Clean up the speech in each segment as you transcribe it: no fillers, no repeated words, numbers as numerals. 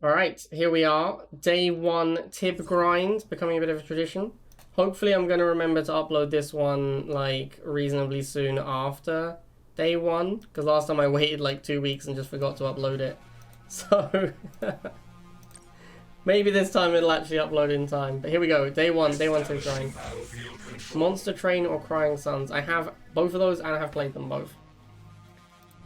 Alright, here we are. Day 1 Tib grind, becoming a bit of a tradition. Hopefully I'm going to remember to upload this one, like, reasonably soon after day 1. Because last time I waited, like, 2 weeks and just forgot to upload it. So, maybe this time it'll actually upload in time. But here we go, day 1 Tib grind. Monster Train or Crying Suns. I have both of those and I have played them both.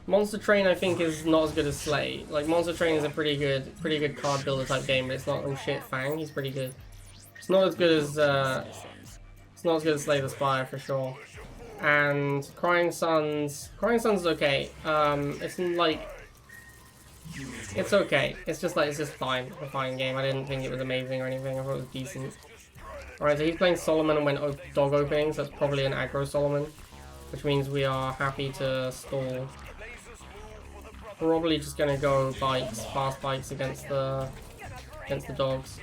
Monster Train I think is not as good as Slay. Like Monster Train is a pretty good card builder type game, but it's not oh shit Fang, he's pretty good. It's not as good as Slay the Spire for sure. And Crying Suns is okay. It's like it's okay. It's just fine. A fine game. I didn't think it was amazing or anything. I thought it was decent. Alright, so he's playing Solomon and went dog opening, so that's probably an aggro Solomon. Which means we are happy to stall. Probably just gonna go bikes, fast bikes against the dogs.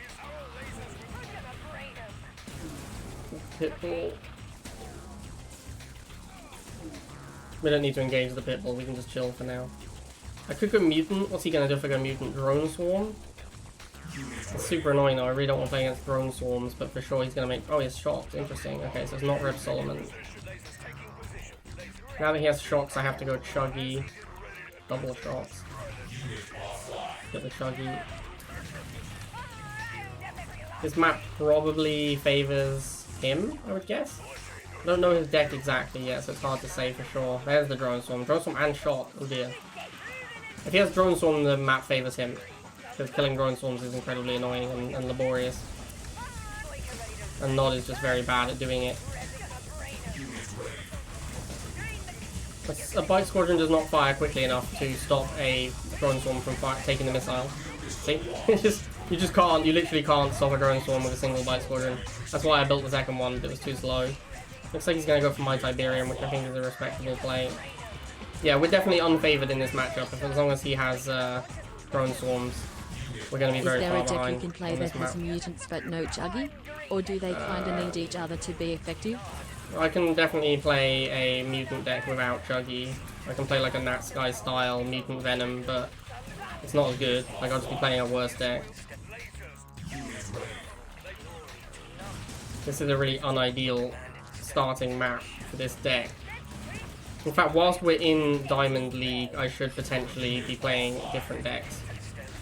Pitbull. We don't need to engage the Pitbull, we can just chill for now. I could go Mutant. What's he gonna do if I go Mutant? Drone Swarm? It's super annoying though, I really don't want to play against Drone Swarms, but for sure he's gonna make... Oh, he has Shocked, interesting. Okay, so it's not Rip Solomon. Now that he has Shocks, I have to go Chuggy. Double shots. Get the Chuggy. This map probably favors him, I would guess. I don't know his deck exactly yet, so it's hard to say for sure. There's the Drone Swarm. Drone Swarm and Shot. Oh dear. If he has Drone Swarm, the map favors him. Because killing Drone Swarms is incredibly annoying and laborious. And Nod is just very bad at doing it. A Bike Squadron does not fire quickly enough to stop a Drone Swarm from taking the missile. See? You just can't, you literally can't stop a Drone Swarm with a single Bike Squadron. That's why I built the second one, but it was too slow. Looks like he's going to go for my Tiberium, which I think is a respectable play. Yeah, we're definitely unfavored in this matchup, as long as he has Drone Swarms. We're going to be very far behind. Is there a deck you can play that has mutants but no Chuggy? Or do they kind of need each other to be effective? I can definitely play a mutant deck without Chuggy. I can play like a Nat Sky style mutant Venom, but it's not as good. Like I'll just be playing a worse deck. This is a really unideal starting map for this deck. In fact, whilst we're in Diamond League, I should potentially be playing different decks.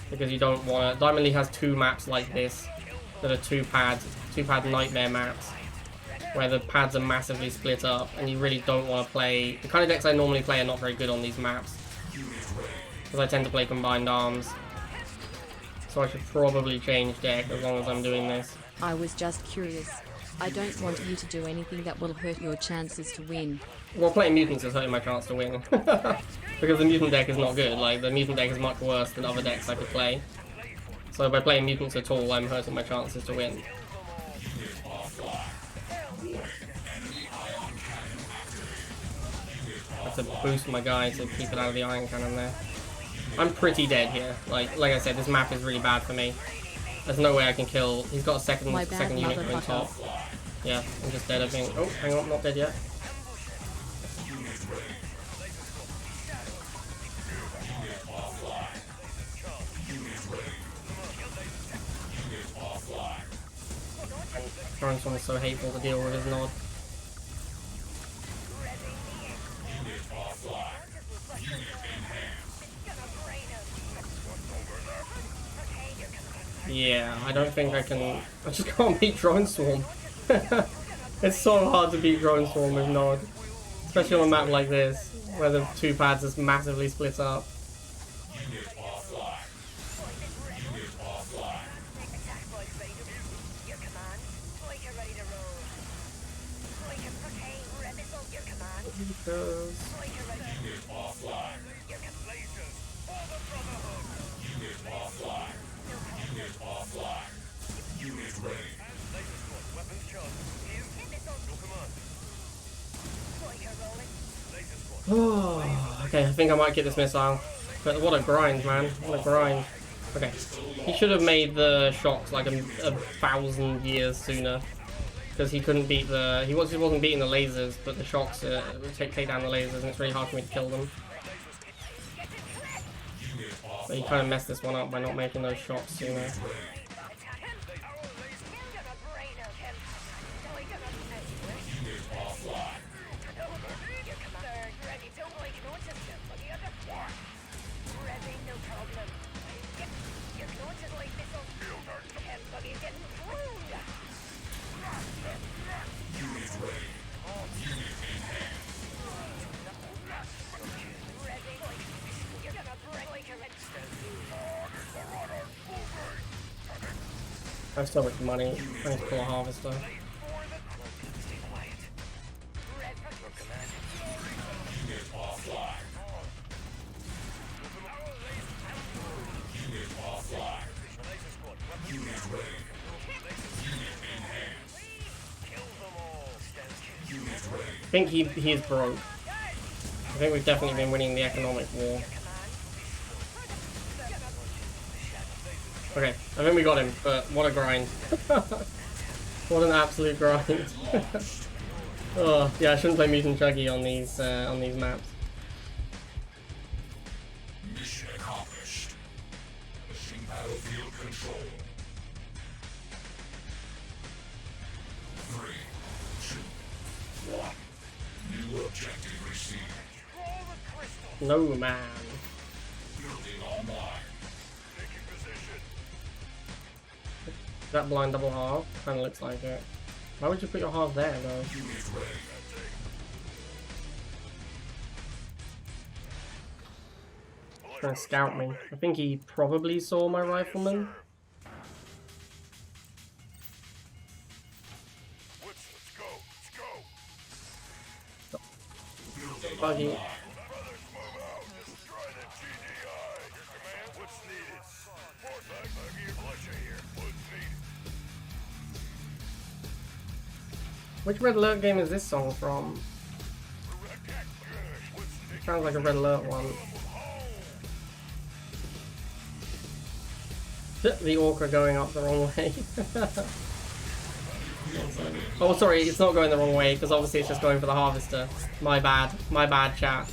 Because you don't want to... Diamond League has 2 maps like this that are 2-pad nightmare maps, where the pads are massively split up, and you really don't want to play... The kind of decks I normally play are not very good on these maps, because I tend to play combined arms. So I should probably change deck as long as I'm doing this. I was just curious. I don't want you to do anything that will hurt your chances to win. Well, playing mutants is hurting my chance to win. Because the mutant deck is not good. Like, the mutant deck is much worse than other decks I could play. So by playing mutants at all, I'm hurting my chances to win. Have to boost my guy to keep it out of the iron cannon there. I'm pretty dead here. Like I said, this map is really bad for me. There's no way I can kill. He's got a second unit on top. Yeah, I'm just dead, I think. Oh, hang on, not dead yet. Drone Swarm is so hateful to deal with, his Nod. Yeah, I don't think I can... I just can't beat Drone Swarm. It's so hard to beat Drone Swarm with Nod. Especially on a map like this, where the 2 pads is massively split up. Oh, okay, I think I might get this missile. But what a grind, man. What a grind. Okay. He should have made the shocks like a 1,000 years sooner. Because he couldn't beat the... He wasn't beating the lasers, but the shocks would take down the lasers, and it's really hard for me to kill them. But he kind of messed this one up by not making those shots sooner. I have so much money. I need to pull a harvester. I think he is broke. I think we've definitely been winning the economic war. Okay, I think we got him, but what a grind. What an absolute grind. Oh, yeah, I shouldn't play Mutant Chuggy on these maps. Mission accomplished. Pushing battlefield control. 3, 2, 1. New objective received. No man. Building online. Is that blind double half? Kinda looks like it. Why would you put your half there though? Unit ready. Trying to scout me. I think he probably saw my rifleman. Buggy. Which Red Alert game is this song from? Sounds like a Red Alert one. The Orca going up the wrong way. Oh, sorry, it's not going the wrong way, because obviously it's just going for the Harvester. My bad, chat.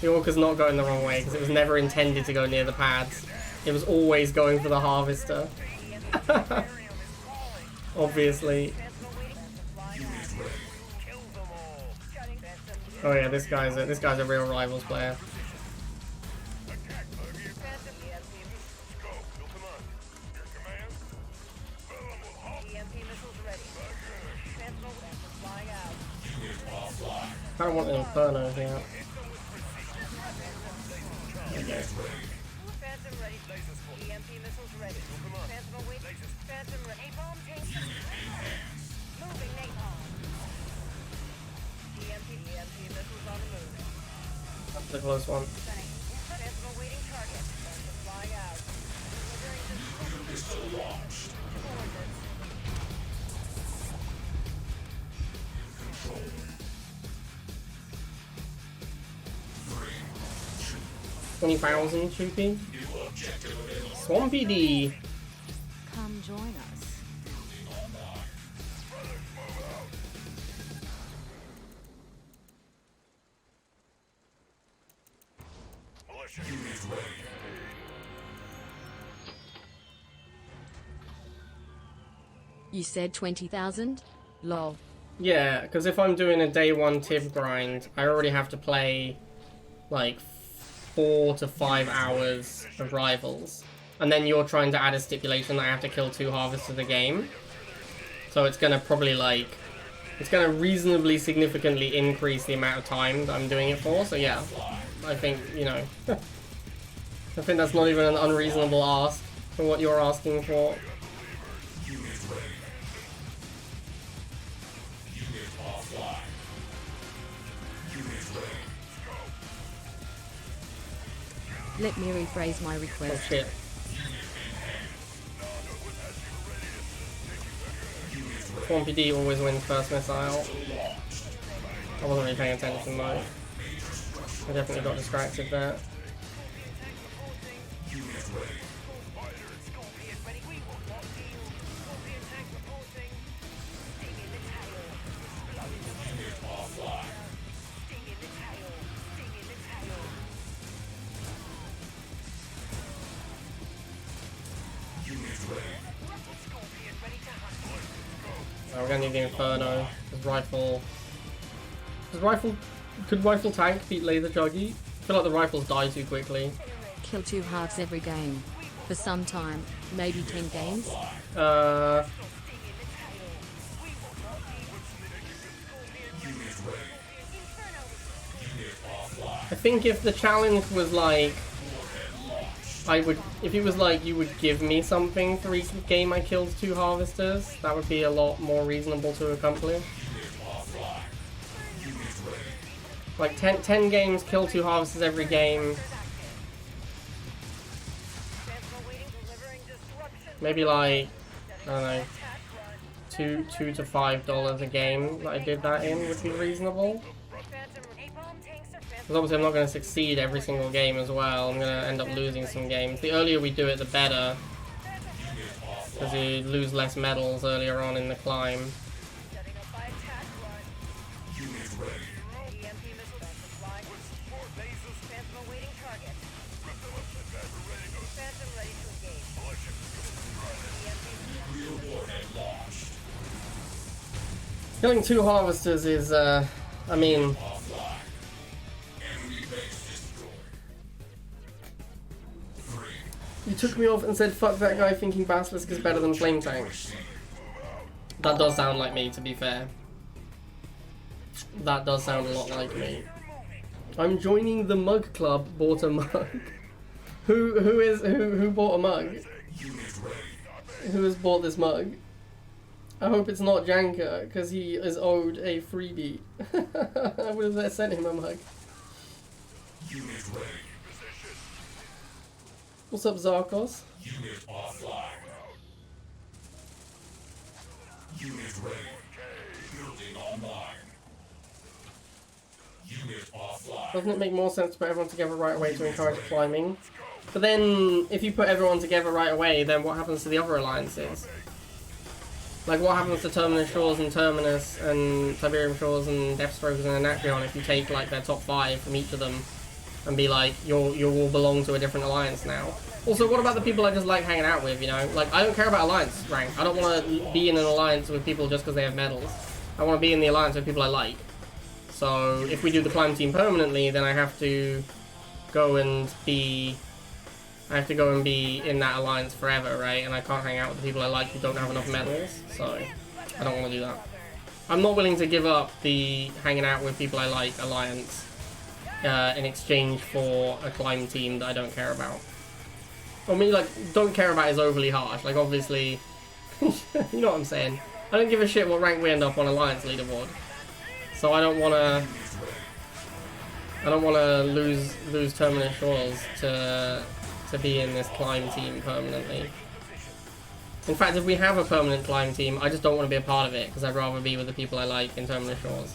The Orca's not going the wrong way, because it was never intended to go near the pads. It was always going for the Harvester. Obviously. Oh yeah, this guy's a real Rivals player. I don't want an Inferno here. Okay. That's a close one. $20,000 Choopy. Swampy D. Come join us. You said 20,000? Lol. Yeah, because if I'm doing a day one Tiv grind, I already have to play like 4 to 5 hours of Rivals. And then you're trying to add a stipulation that I have to kill 2 Harvesters a game. So it's going to probably like... It's going to reasonably significantly increase the amount of time that I'm doing it for. So yeah, I think, you know... I think that's not even an unreasonable ask for what you're asking for. Let me rephrase my Oh request. shit. Swampy D always wins first missile. I wasn't really paying attention though. I definitely got distracted there. Oh, we're gonna need the Inferno. His rifle. Could rifle tank beat laser chuggy? I feel like the rifles die too quickly. Kill 2 halves every game. For some time, maybe 10 games. I think if the challenge was like, if it was like you would give me something for each game I killed 2 harvesters, that would be a lot more reasonable to accomplish. Like 10 games, kill 2 harvesters every game. Maybe like, I don't know, $2 to $5 a game that I did that in would be reasonable. Because obviously I'm not going to succeed every single game as well. I'm going to end up losing some games. The earlier we do it, the better. Because you lose less medals earlier on in the climb. Killing 2 harvesters is, I mean... You took me off and said, fuck that guy thinking Basilisk is better than Flame Tank. That does sound like me, to be fair. That does sound a lot like me. I'm joining the mug club, bought a mug. Who bought a mug? Who has bought this mug? I hope it's not Janka, because he is owed a freebie. I would have sent him a mug. What's up, Zarkos? Unit offline. Unit ready. Building online. Unit offline. Doesn't it make more sense to put everyone together right away to encourage climbing? But then, if you put everyone together right away, then what happens to the other alliances? Like, what happens to Terminus Shores and Terminus and Tiberium Shores and Deathstrokers and Anacreon if you take, like, their top 5 from each of them and be like, you all belong to a different alliance now? Also, what about the people I just like hanging out with, you know? Like, I don't care about alliance rank. I don't want to be in an alliance with people just because they have medals. I want to be in the alliance with people I like. So, if we do the climb team permanently, then I have to go and be... in that alliance forever, right? And I can't hang out with the people I like who don't have enough medals, so I don't want to do that. I'm not willing to give up the hanging out with people I like alliance in exchange for a climb team that I don't care about. I mean, like, don't care about is overly harsh. Like, obviously, you know what I'm saying. I don't give a shit what rank we end up on alliance leaderboard. So I don't want to lose Terminus Shores to be in this climb team permanently. In fact, if we have a permanent climb team, I just don't want to be a part of it, because I'd rather be with the people I like in Terminus Shores.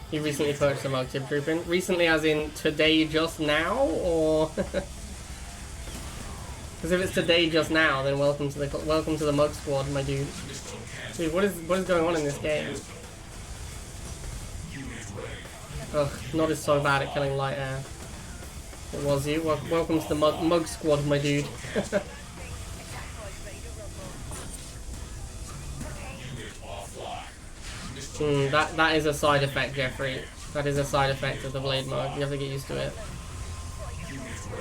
He recently purchased a mug, Tip Troopin. Recently as in today just now, or... Because if it's today just now, then welcome to the mug squad, my dude. Dude, what is going on in this game? Ugh, Nod is so bad at killing light air. It was you. Welcome to the mug squad, my dude. That is a side effect, Jeffrey. That is a side effect of the Blade Mug. You have to get used to it.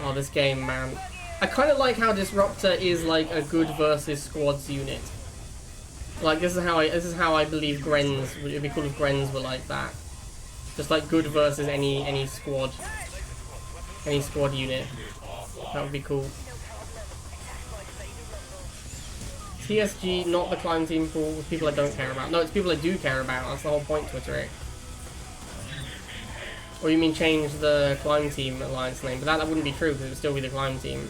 Oh, this game, man. I kind of like how Disruptor is like a good versus squads unit. Like, this is how I believe Grens. It'd be cool if Grens were like that. Just like good versus any squad unit. That would be cool. TSG, not the climb team pool, with people I don't care about. No, it's people I do care about. That's the whole point, Twitteric. Or you mean change the climb team alliance name? But that wouldn't be true, because it would still be the climb team.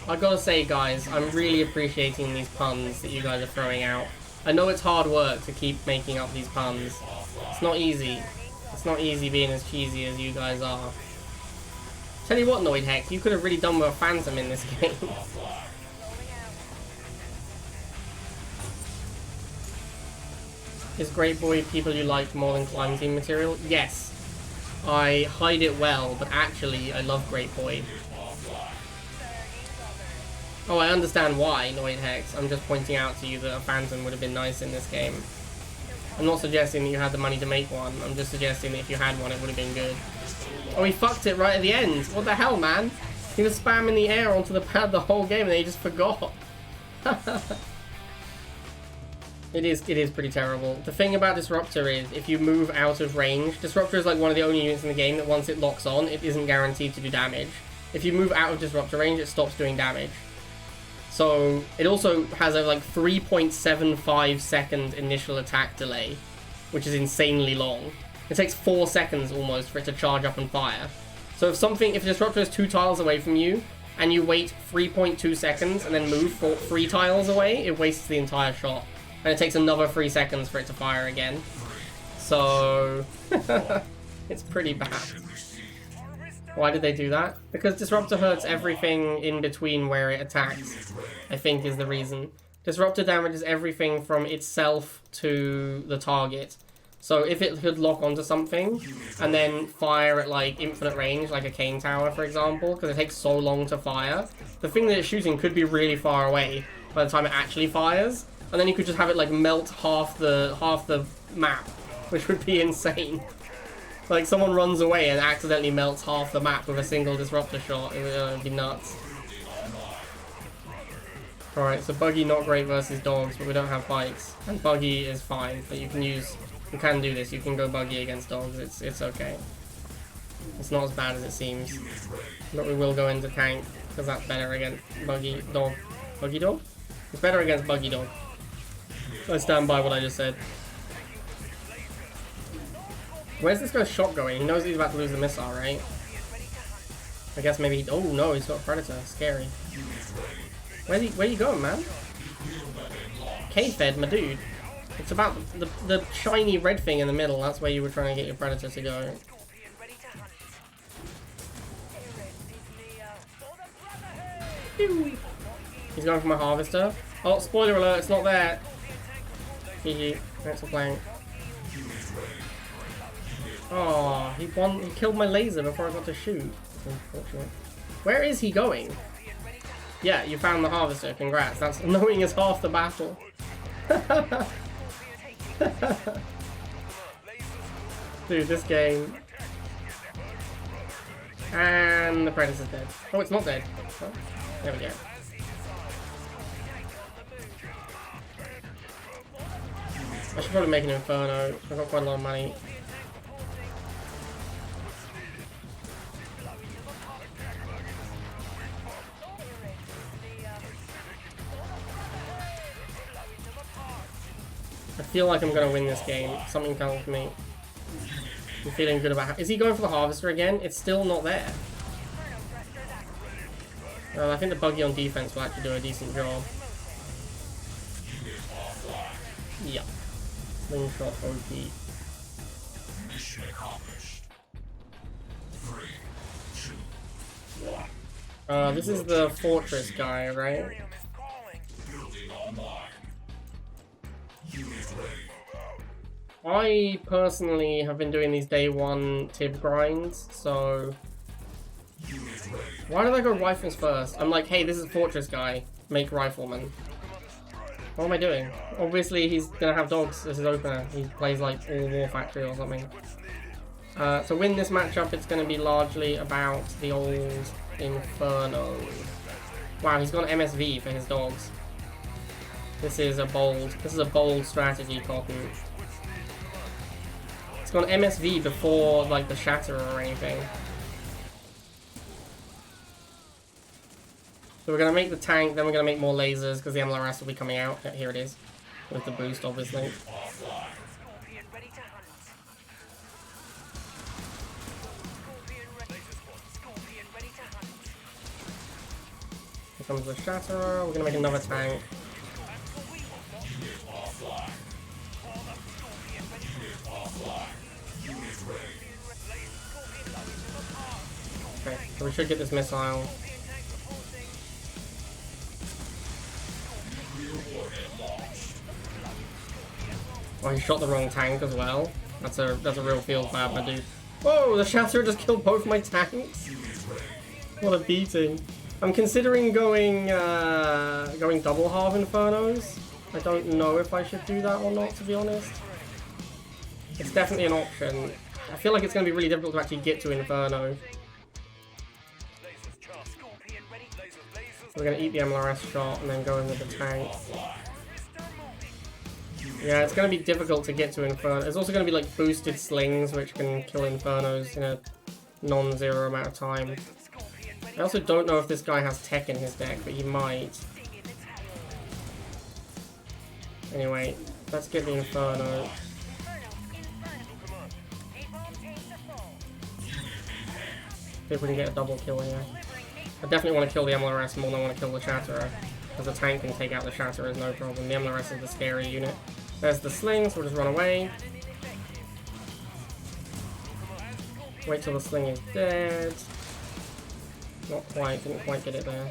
I gotta say, guys, I'm really appreciating these puns that you guys are throwing out. I know it's hard work to keep making up these puns. It's not easy. It's not easy being as cheesy as you guys are. Tell you what, Noid Hex, you could have really done with a Phantom in this game. Is Great Boy people you like more than Climb Team material? Yes. I hide it well, but actually I love Great Boy. Oh, I understand why, Noid Hex. I'm just pointing out to you that a Phantom would have been nice in this game. I'm not suggesting that you had the money to make one. I'm just suggesting that if you had one, it would have been good. Oh, he fucked it right at the end. What the hell, man? He was spamming the air onto the pad the whole game and then he just forgot. It is pretty terrible. The thing about Disruptor is, if you move out of range, Disruptor is like one of the only units in the game that once it locks on, it isn't guaranteed to do damage. If you move out of Disruptor range, it stops doing damage. So, it also has a like 3.75 second initial attack delay, which is insanely long. It takes 4 seconds almost for it to charge up and fire. So if Disruptor is 2 tiles away from you, and you wait 3.2 seconds and then move 3 tiles away, it wastes the entire shot. And it takes another 3 seconds for it to fire again. So, it's pretty bad. Why did they do that? Because Disruptor hurts everything in between where it attacks, I think is the reason. Disruptor damages everything from itself to the target. So if it could lock onto something and then fire at like infinite range, like a Cane Tower for example, because it takes so long to fire, the thing that it's shooting could be really far away by the time it actually fires, and then you could just have it like melt half the map, which would be insane. Like someone runs away and accidentally melts half the map with a single Disruptor shot. It would be nuts. Alright, so Buggy not great versus dogs, but we don't have bikes. And Buggy is fine, but you can do this. You can go Buggy against dogs. It's okay. It's not as bad as it seems. But we will go into tank, because that's better against Buggy dog. Buggy dog? It's better against Buggy dog. I stand by what I just said. Where's this guy's shot going? He knows he's about to lose the missile, right? I guess maybe oh no, he's got a Predator. Scary. Where you going, man? K-Fed, my dude. It's about the shiny red thing in the middle. That's where you were trying to get your Predator to go. He's going for my Harvester. Oh, spoiler alert, it's not there. GG. Thanks for playing. Oh, he killed my laser before I got to shoot. Unfortunate. Where is he going? Yeah, you found the Harvester. Congrats. That's knowing is half the battle. Dude, this game. And the Predator's dead. Oh, it's not dead. Oh, there we go. I should probably make an Inferno. I've got quite a lot of money. I feel like I'm gonna win this game. Something tells me. I'm feeling good about. Is he going for the Harvester again? It's still not there. Well, I think the Buggy on defense will actually do a decent job. Yeah. Slingshot OP. Mission accomplished. 3, 2, 1. This is the Fortress guy, right? Building online. Unit ready. I personally have been doing these day 1 Tib grinds, so... Unit ready. Why did I go Rifles first? I'm like, hey, this is Fortress guy. Make Rifleman. What am I doing? Obviously, he's gonna have dogs as his opener. He plays like All War Factory or something. To win this matchup, it's gonna be largely about the old Inferno. Wow, he's got an MSV for his dogs. This is a bold strategy, Cotton. It's got an MSV before like the Shatterer or anything. So we're going to make the tank, then we're going to make more lasers, because the MLRS will be coming out. Yeah, here it is. With the boost, obviously. Here comes the Shatterer. We're going to make another tank. Okay, so we should get this missile. Oh, he shot the wrong tank as well. That's a real field fab, my dude. Whoa, the Shatterer just killed both my tanks. What a beating. I'm considering going double halve Infernos. I don't know if I should do that or not, to be honest. It's definitely an option. I feel like it's going to be really difficult to actually get to Inferno. We're going to eat the MLRS shot and then go in with the tank. Yeah, it's going to be difficult to get to Inferno. There's also going to be like boosted slings which can kill Infernos in a non-zero amount of time. I also don't know if this guy has tech in his deck, but he might. Anyway, let's get the Inferno. See if we can get a double kill here. I definitely want to kill the MLRS more than I want to kill the Shatterer, because the tank can take out the Shatterer, no problem. The MLRS is the scary unit. There's the sling, so we'll just run away. Wait till the sling is dead. Not quite, didn't quite get it there.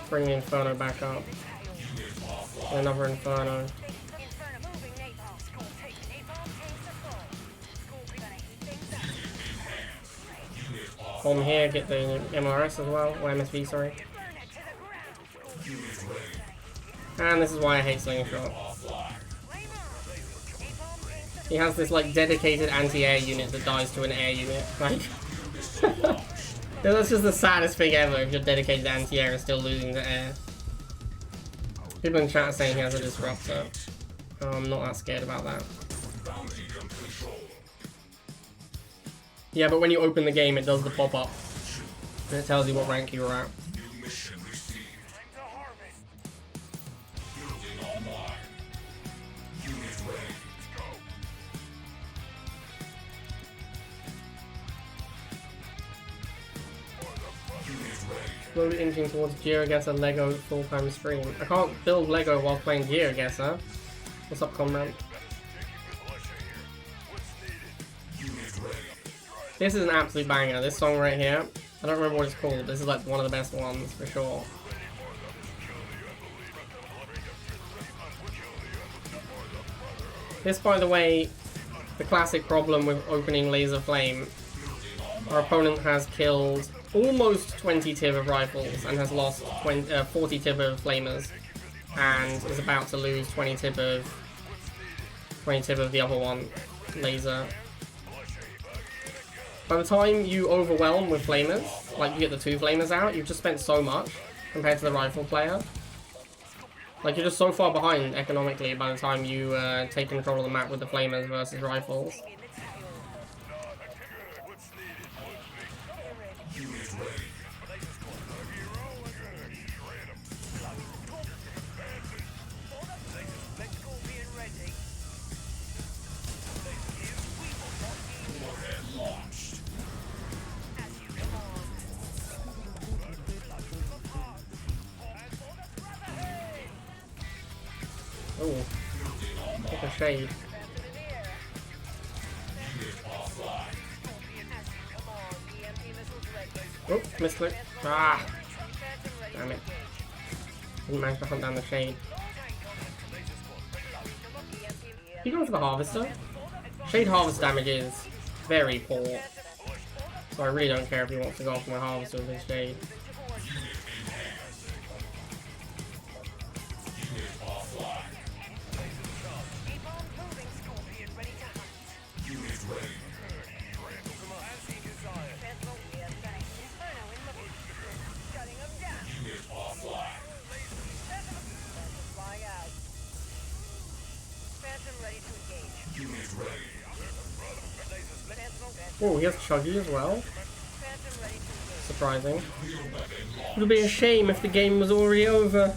Bring the Inferno back up. Another Inferno. Bomb here, get the MLRS as well, or MSV, sorry. And this is why I hate Slingshot. He has this like dedicated anti-air unit that dies to an air unit. Like, that's just the saddest thing ever if your dedicated anti-air is still losing to air. People in chat are saying he has a disruptor. Oh, I'm not that scared about that. Yeah, but when you open the game, it does the pop-up. And it tells you what rank you're at. Slowly inching towards GeoGuessr Lego full-time stream. I can't build Lego while playing GeoGuessr. What's up, comrade? This is an absolute banger. This song right here. I don't remember what it's called. This is like one of the best ones for sure. This, by the way, the classic problem with opening Laser Flame. Our opponent has killed almost 20 Tibber rifles and has lost 40 Tibber flamers, and is about to lose 20 Tibber of the other one, laser. By the time you overwhelm with flamers, like you get the 2 flamers out, you've just spent so much compared to the rifle player. Like, you're just so far behind economically by the time you take control of the map with the flamers versus rifles. Oh, take a shade. Oh, missed it. Ah! Damn it. Didn't manage to hunt down the shade. You going for the Harvester? Shade Harvest damage is very poor. So I really don't care if he wants to go for my Harvester with his Shade. Oh, he has Chuggy as well. Surprising. It would be a shame if the game was already over.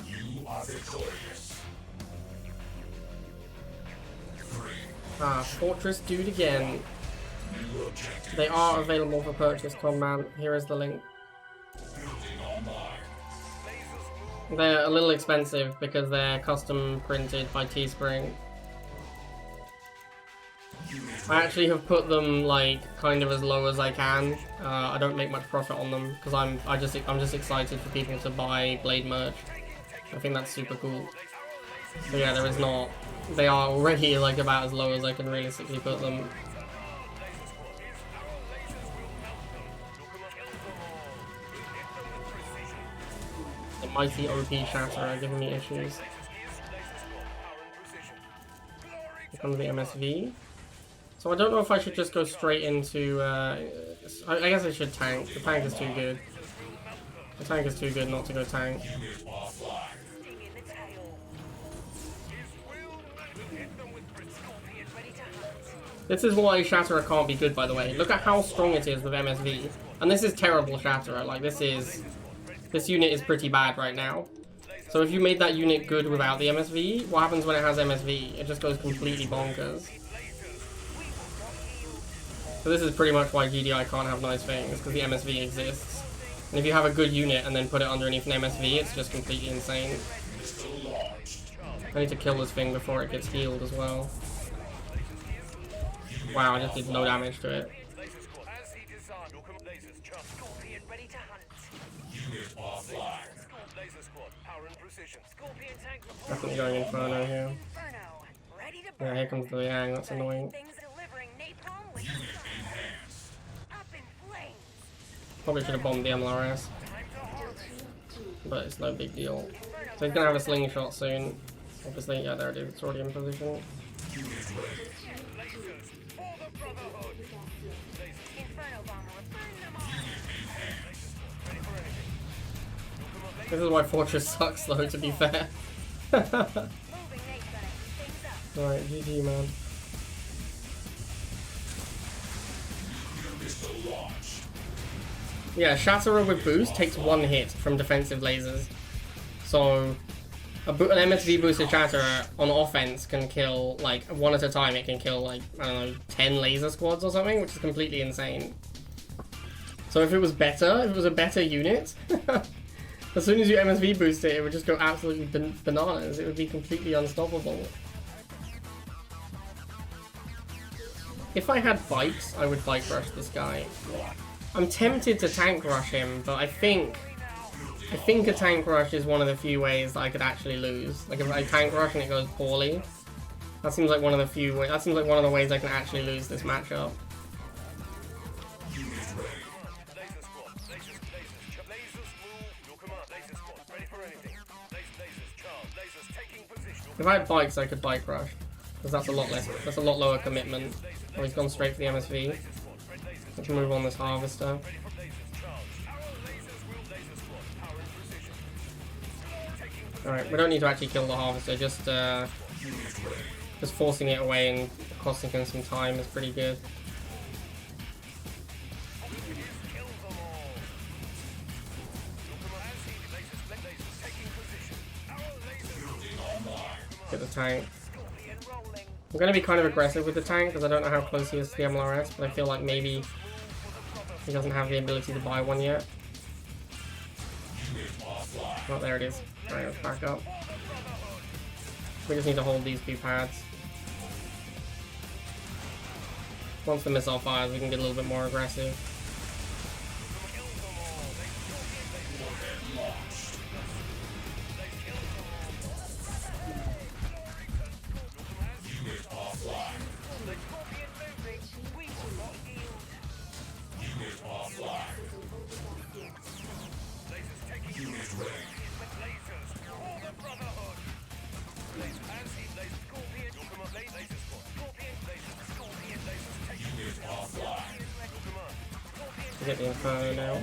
You are victorious. Ah, Fortress Dude again. They are available for purchase, Conman. Here is the link. They're a little expensive because they're custom printed by Teespring. I actually have put them like kind of as low as I can. I don't make much profit on them because I'm just excited for people to buy Blade merch. I think that's super cool. So yeah, there is not. They are already like about as low as I can realistically put them. The mighty OP Shatter are giving me issues. Here comes the MSV. So I don't know if I should just go straight into... I guess I should tank. The tank is too good. The tank is too good not to go tank. This is why Shatterer can't be good, by the way. Look at how strong it is with MSV. And this is terrible Shatterer. Like, this unit is pretty bad right now. So if you made that unit good without the MSV, what happens when it has MSV? It just goes completely bonkers. So this is pretty much why GDI can't have nice things, because the MSV exists. And if you have a good unit and then put it underneath an MSV, it's just completely insane. I need to kill this thing before it gets healed as well. Wow, I just did no damage to it. Definitely going Inferno here. Yeah, here comes the Liang, that's annoying. Probably should have bombed the MLRS. But it's no big deal. So he's gonna have a slingshot soon. Obviously, yeah, there it is, it's already in position. This is why Fortress sucks though, to be fair. Alright, GG man. Yeah, Shatterer with boost takes one hit from defensive lasers. So, an MSV boosted Shatterer on offense can kill, like, one at a time, it can kill, like, I don't know, 10 laser squads or something, which is completely insane. So if it was better, if it was a better unit, as soon as you MSV boost it, it would just go absolutely bananas. It would be completely unstoppable. If I had bikes, I would bike rush this guy. I'm tempted to tank rush him, but I think a tank rush is one of the few ways that I could actually lose. Like if I tank rush and it goes poorly, that seems like one of the few ways. That seems like one of the ways I can actually lose this matchup. If I had bikes, I could bike rush, because that's a lot less. That's a lot lower commitment. Oh, he's gone straight for the MSV. I can move on this harvester. Alright, we don't need to actually kill the harvester. Just forcing it away and costing him some time is pretty good. Get the tank. I'm going to be kind of aggressive with the tank because I don't know how close he is to the MLRS, but I feel like maybe he doesn't have the ability to buy one yet. Oh, there it is. Alright, let's back up. We just need to hold these two pads. Once the missile fires, we can get a little bit more aggressive. Get the Inferno now.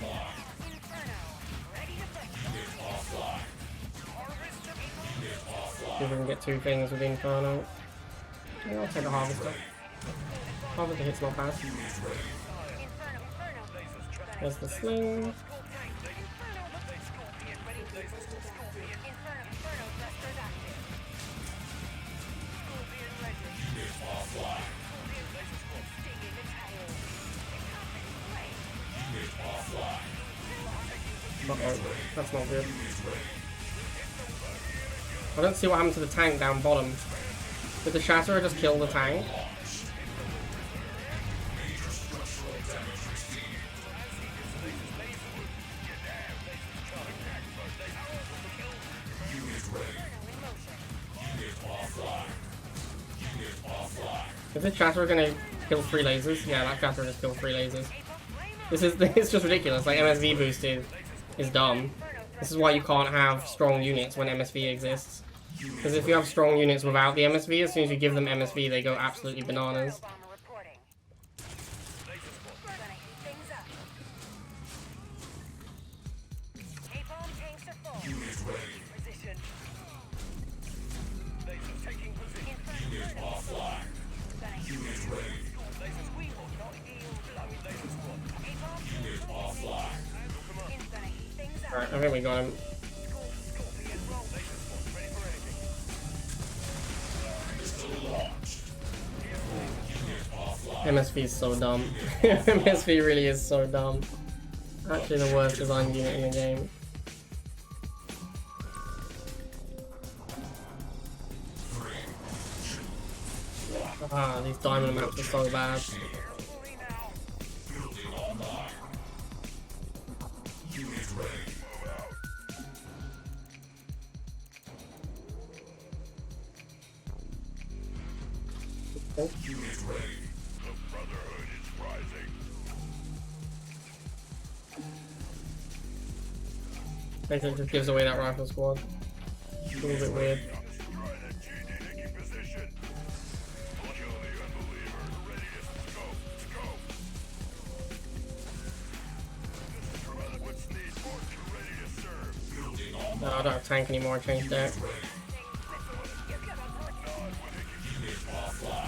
See if we can get two things with the Inferno. Yeah, I'll take the Harvester. Harvester hit's not bad. There's the Sling. Uh-oh, that's not good. I don't see what happened to the tank down bottom. Did the Shatterer just kill the tank? this Chatter gonna kill 3 lasers? Yeah, that Chatter just killed 3 lasers. This is it's just ridiculous. Like MSV boosted is dumb. This is why you can't have strong units when MSV exists. Because if you have strong units without the MSV, as soon as you give them MSV, they go absolutely bananas. Alright, I think we got him. MSV is so dumb. MSV really is so dumb. Actually the worst designed unit in the game. Ah, these diamond maps are so bad. Oh. I think it just gives away that rifle squad. It's a little bit weird. No, I don't have tank anymore, I changed deck.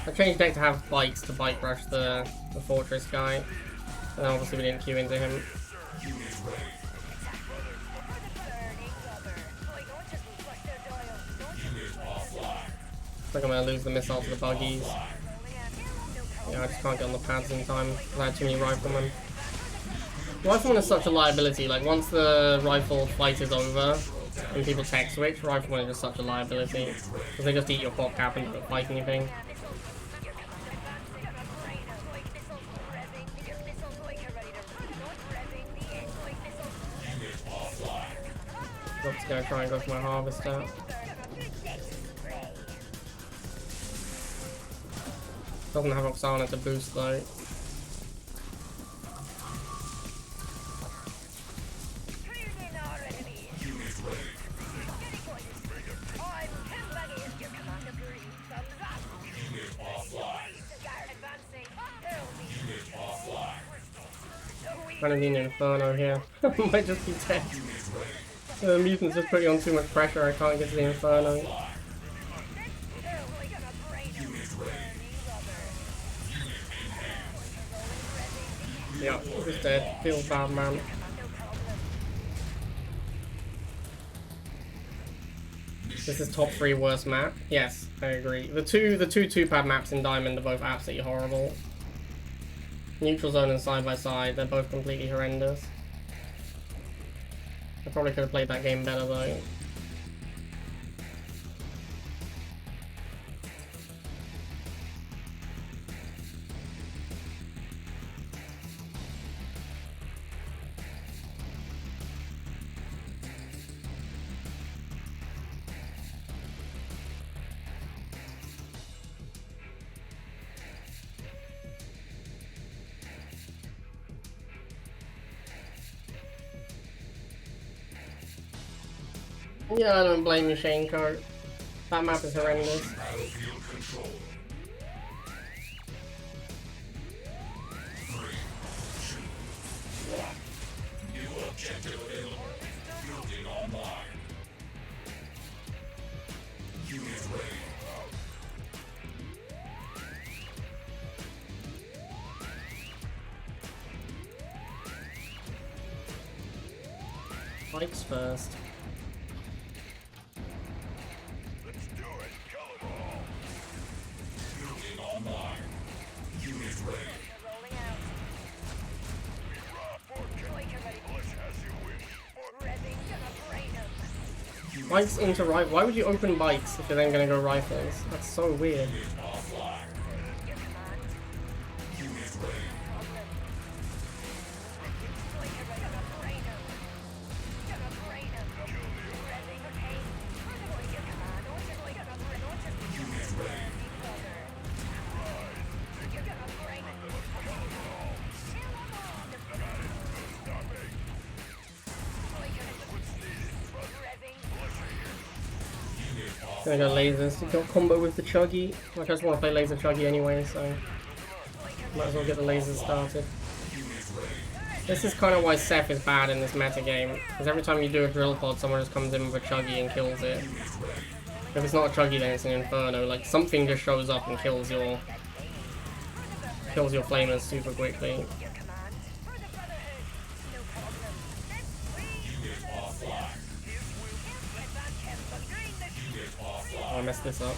I changed deck to have bikes to bike rush the fortress guy. And then obviously we didn't queue into him. Looks like I'm gonna lose the missile to the buggies. Yeah, I just can't get on the pads in time because I had too many riflemen. Rifleman is such a liability. Like once the rifle fight is over and people tech switch, rifleman is just such a liability because they just eat your pop cap and don't fight anything. Let's go try and go for my harvester. Doesn't have Oksana to boost though. I don't need an Inferno here. Might just be dead. The mutants just put you on too much pressure, I can't get to the Inferno. Yeah, just dead. Feels bad, man. This is top 3 worst map. Yes, I agree. The two 2-pad maps in Diamond are both absolutely horrible. Neutral Zone and Side by Side, they're both completely horrendous. I probably could have played that game better though. Yeah, I don't blame you, Shanko. That map is horrendous. Bikes first. Bikes into rifle. Why would you open bikes if you're then gonna go rifles? That's so weird. Gonna go lasers to go combo with the Chuggy. Like, I just want to play laser Chuggy anyway, so might as well get the lasers started. This is kind of why Seth is bad in this meta game, because every time you do a drill pod, someone just comes in with a Chuggy and kills it. If it's not a Chuggy, then it's an Inferno. Like, something just shows up and kills your flamers super quickly. Oh, I messed this up.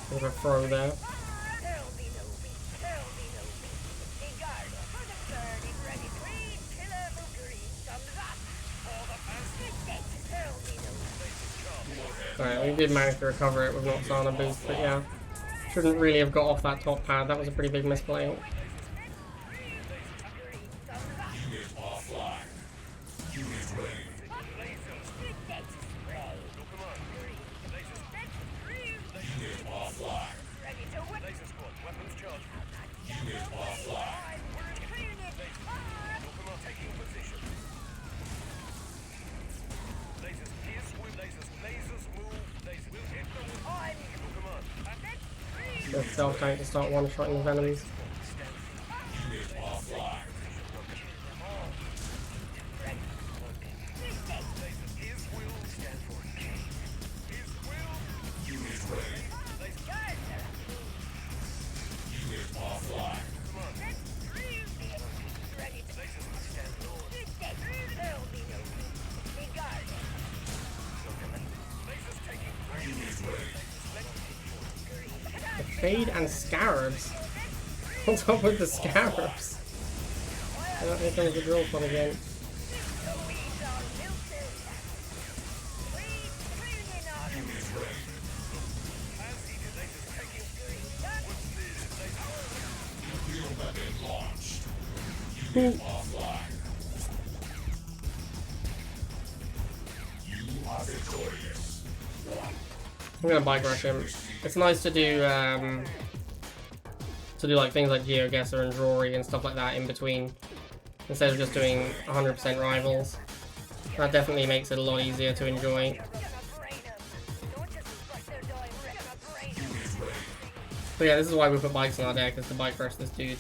Bit of a throw there. Alright, we did manage to recover it with Noxana boost, but yeah. Shouldn't really have got off that top pad, that was a pretty big misplay. Good self-tank to start one-shotting the Venoms. Fade and Scarabs. What's up with the Scarabs? Oh, here comes the drill pod again. I'm gonna bike rush him. It's nice to do like things like GeoGuessr and Rory and stuff like that in between, instead of just doing 100% rivals. That definitely makes it a lot easier to enjoy. But yeah, this is why we put bikes in our deck, is to bike rush this dude.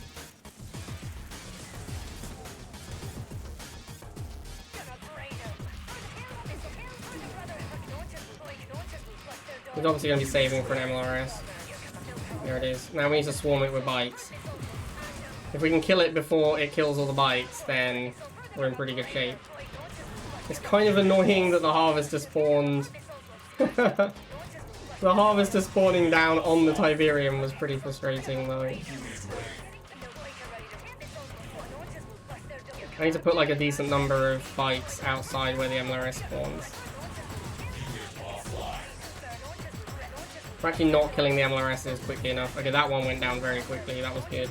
He's obviously going to be saving for an MLRS. There it is. Now we need to swarm it with bikes. If we can kill it before it kills all the bikes, then we're in pretty good shape. It's kind of annoying that the Harvester spawned. The Harvester spawning down on the Tiberium was pretty frustrating though. I need to put like a decent number of bikes outside where the MLRS spawns. We're actually not killing the MLRSs quickly enough. Okay, that one went down very quickly. That was good.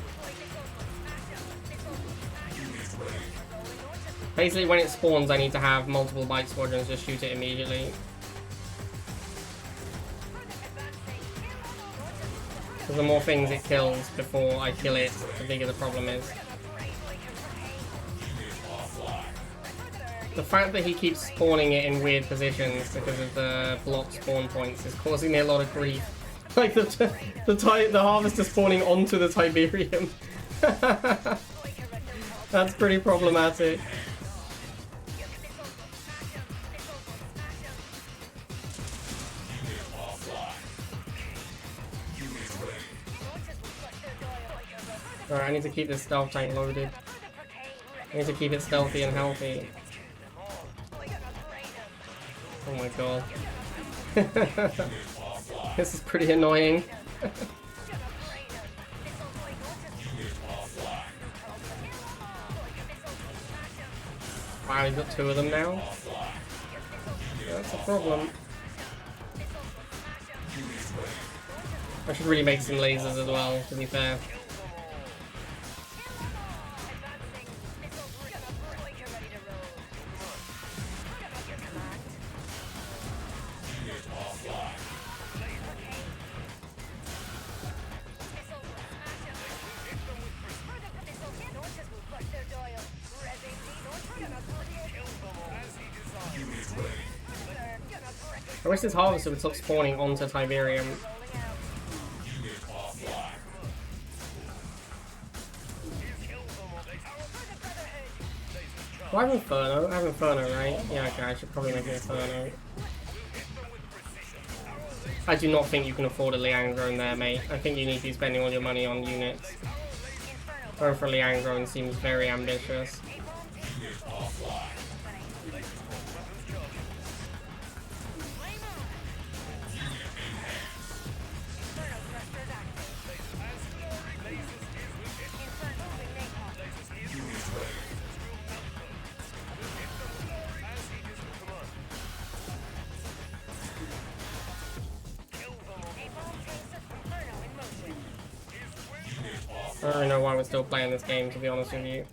Basically, when it spawns, I need to have multiple bike squadrons just shoot it immediately. Because the more things it kills before I kill it, the bigger the problem is. The fact that he keeps spawning it in weird positions because of the block spawn points is causing me a lot of grief. Like the Harvester spawning onto the Tiberium. That's pretty problematic. Alright, I need to keep this stealth tank loaded. I need to keep it stealthy and healthy. Oh my god. This is pretty annoying. Wow, he's got two of them now. That's a problem. I should really make some lasers as well, to be fair. I wish this harvester would stop spawning onto Tiberium. Do I have Inferno? I have Inferno, right? Yeah, okay, I should probably make an Inferno. I do not think you can afford a Liang drone there, mate. I think you need to be spending all your money on units. Going for a Liang drone seems very ambitious. I don't really know why we're still playing this game, to be honest with you.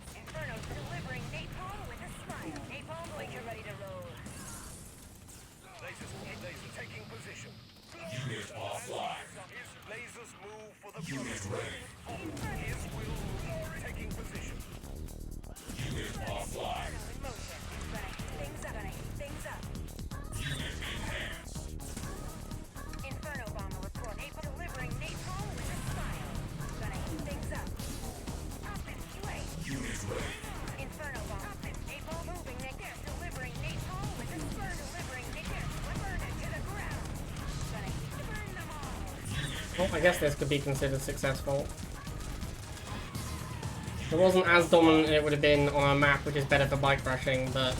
Well, I guess this could be considered successful. It wasn't as dominant as it would have been on a map which is better for bike rushing, but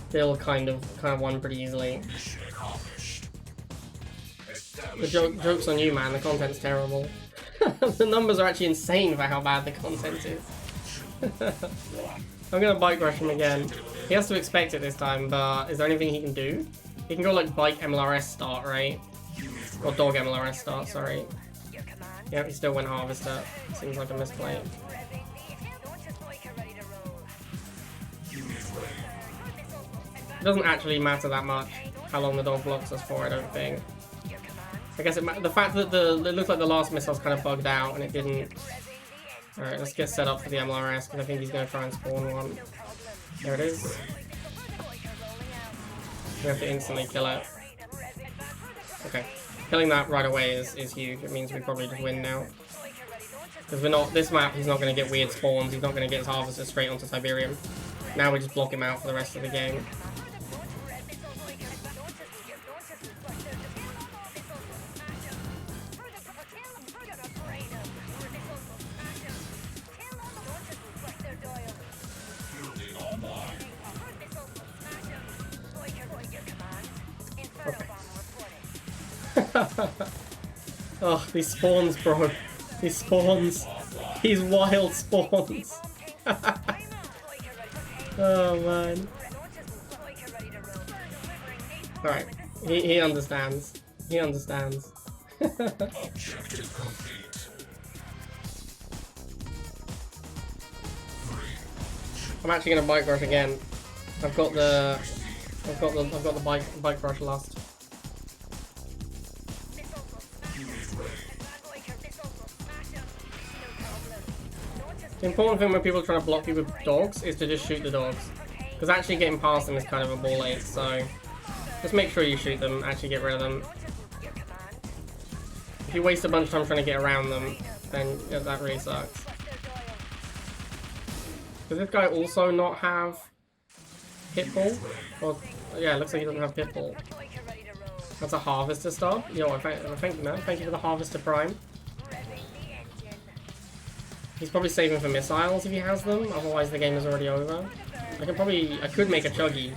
still kind of won pretty easily. The joke's on you, man. The content's terrible. The numbers are actually insane for how bad the content is. I'm gonna bike rush him again. He has to expect it this time, but is there anything he can do? He can go like bike MLRS start, right? Or dog MLRS start, sorry. Yeah, he still went harvester. Seems like a misplay. It doesn't actually matter that much how long the dog blocks us for, I don't think. I guess the fact that it looks like the last missile's kind of bugged out and it didn't. Alright, let's get set up for the MLRS because I think he's going to try and spawn one. There it is. We have to instantly kill it. Okay. Killing that right away is huge. It means we probably just win now. Because we're not, this map he's not going to get weird spawns, he's not going to get his harvester straight onto Tiberium. Now we just block him out for the rest of the game. Oh, these spawns, bro. These spawns. These wild spawns. Oh, man. Alright. He understands. He understands. Objective complete. I'm actually gonna bike rush again. I've got the bike rush last. The important thing when people are trying to block you with dogs is to just shoot the dogs. Because actually getting past them is kind of a ball ache, so just make sure you shoot them, actually get rid of them. If you waste a bunch of time trying to get around them, then yeah, that really sucks. Does this guy also not have Pitbull? Or, yeah, it looks like he doesn't have Pitbull. That's a Harvester star? Yo, thank you, man. Thank you for the Harvester Prime. He's probably saving for missiles if he has them, otherwise the game is already over. I could make a Chuggy.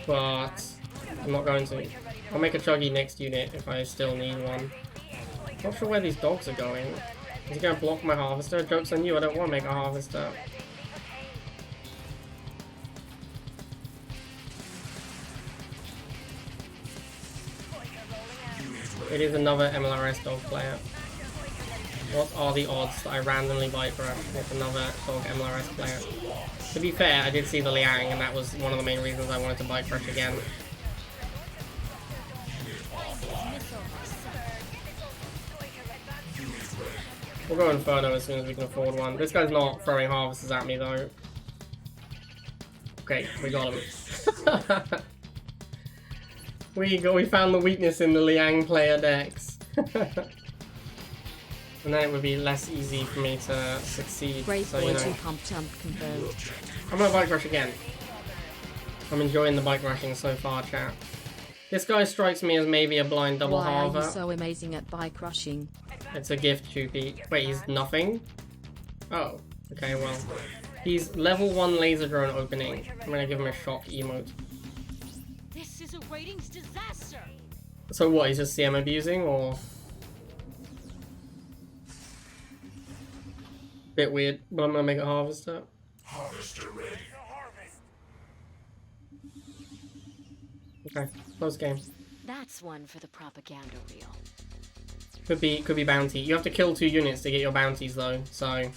But I'm not going to. I'll make a Chuggy next unit if I still need one. Not sure where these dogs are going. Is he going to block my Harvester? Joke's on you, I don't want to make a Harvester. It is another MLRS dog player. What are the odds that I randomly bike rush with another dog MLRS player? To be fair, I did see the Liang, and that was one of the main reasons I wanted to bike rush again. We'll go Inferno as soon as we can afford one. This guy's not throwing harvesters at me though. Okay, we got him. We found the weakness in the Liang player decks. And then it would be less easy for me to succeed. Great so, boy, you know. 2 pump jump confirmed. I'm gonna bike rush again. I'm enjoying the bike rushing so far, chat. This guy strikes me as maybe a blind double Why are you halver. so amazing at bike rushing? It's a gift, Choopy. Wait, he's nothing? Oh, okay, well. He's level 1 laser drone opening. I'm gonna give him a shock emote. This is a ratings disaster. So what, he's just CM abusing, or? Bit weird, but I'm gonna make a harvester. Harvester ready. Okay, close game. That's one for the propaganda reel. Could be bounty. You have to kill 2 units to get your bounties though, so.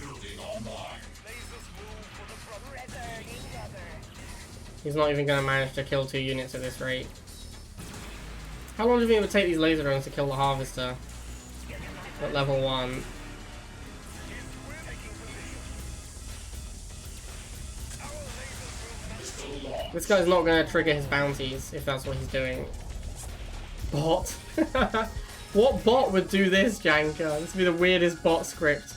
Building online. He's not even gonna manage to kill 2 units at this rate. How long do you think it would take these laser drones to kill the harvester? At level 1. This guy's not gonna trigger his bounties if that's what he's doing. Bot? What bot would do this, Janka? This would be the weirdest bot script.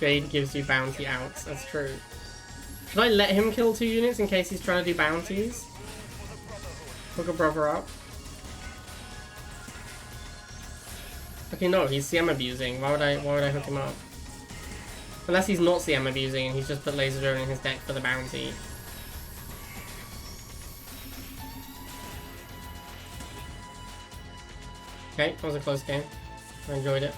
Jade gives you bounty outs, that's true. Should I let him kill 2 units in case he's trying to do bounties? Hook a brother up. Okay, no, he's CM abusing. Why would I hook him up? Unless he's not CM abusing and he's just put laser drone in his deck for the bounty. Okay, that was a close game. I enjoyed it.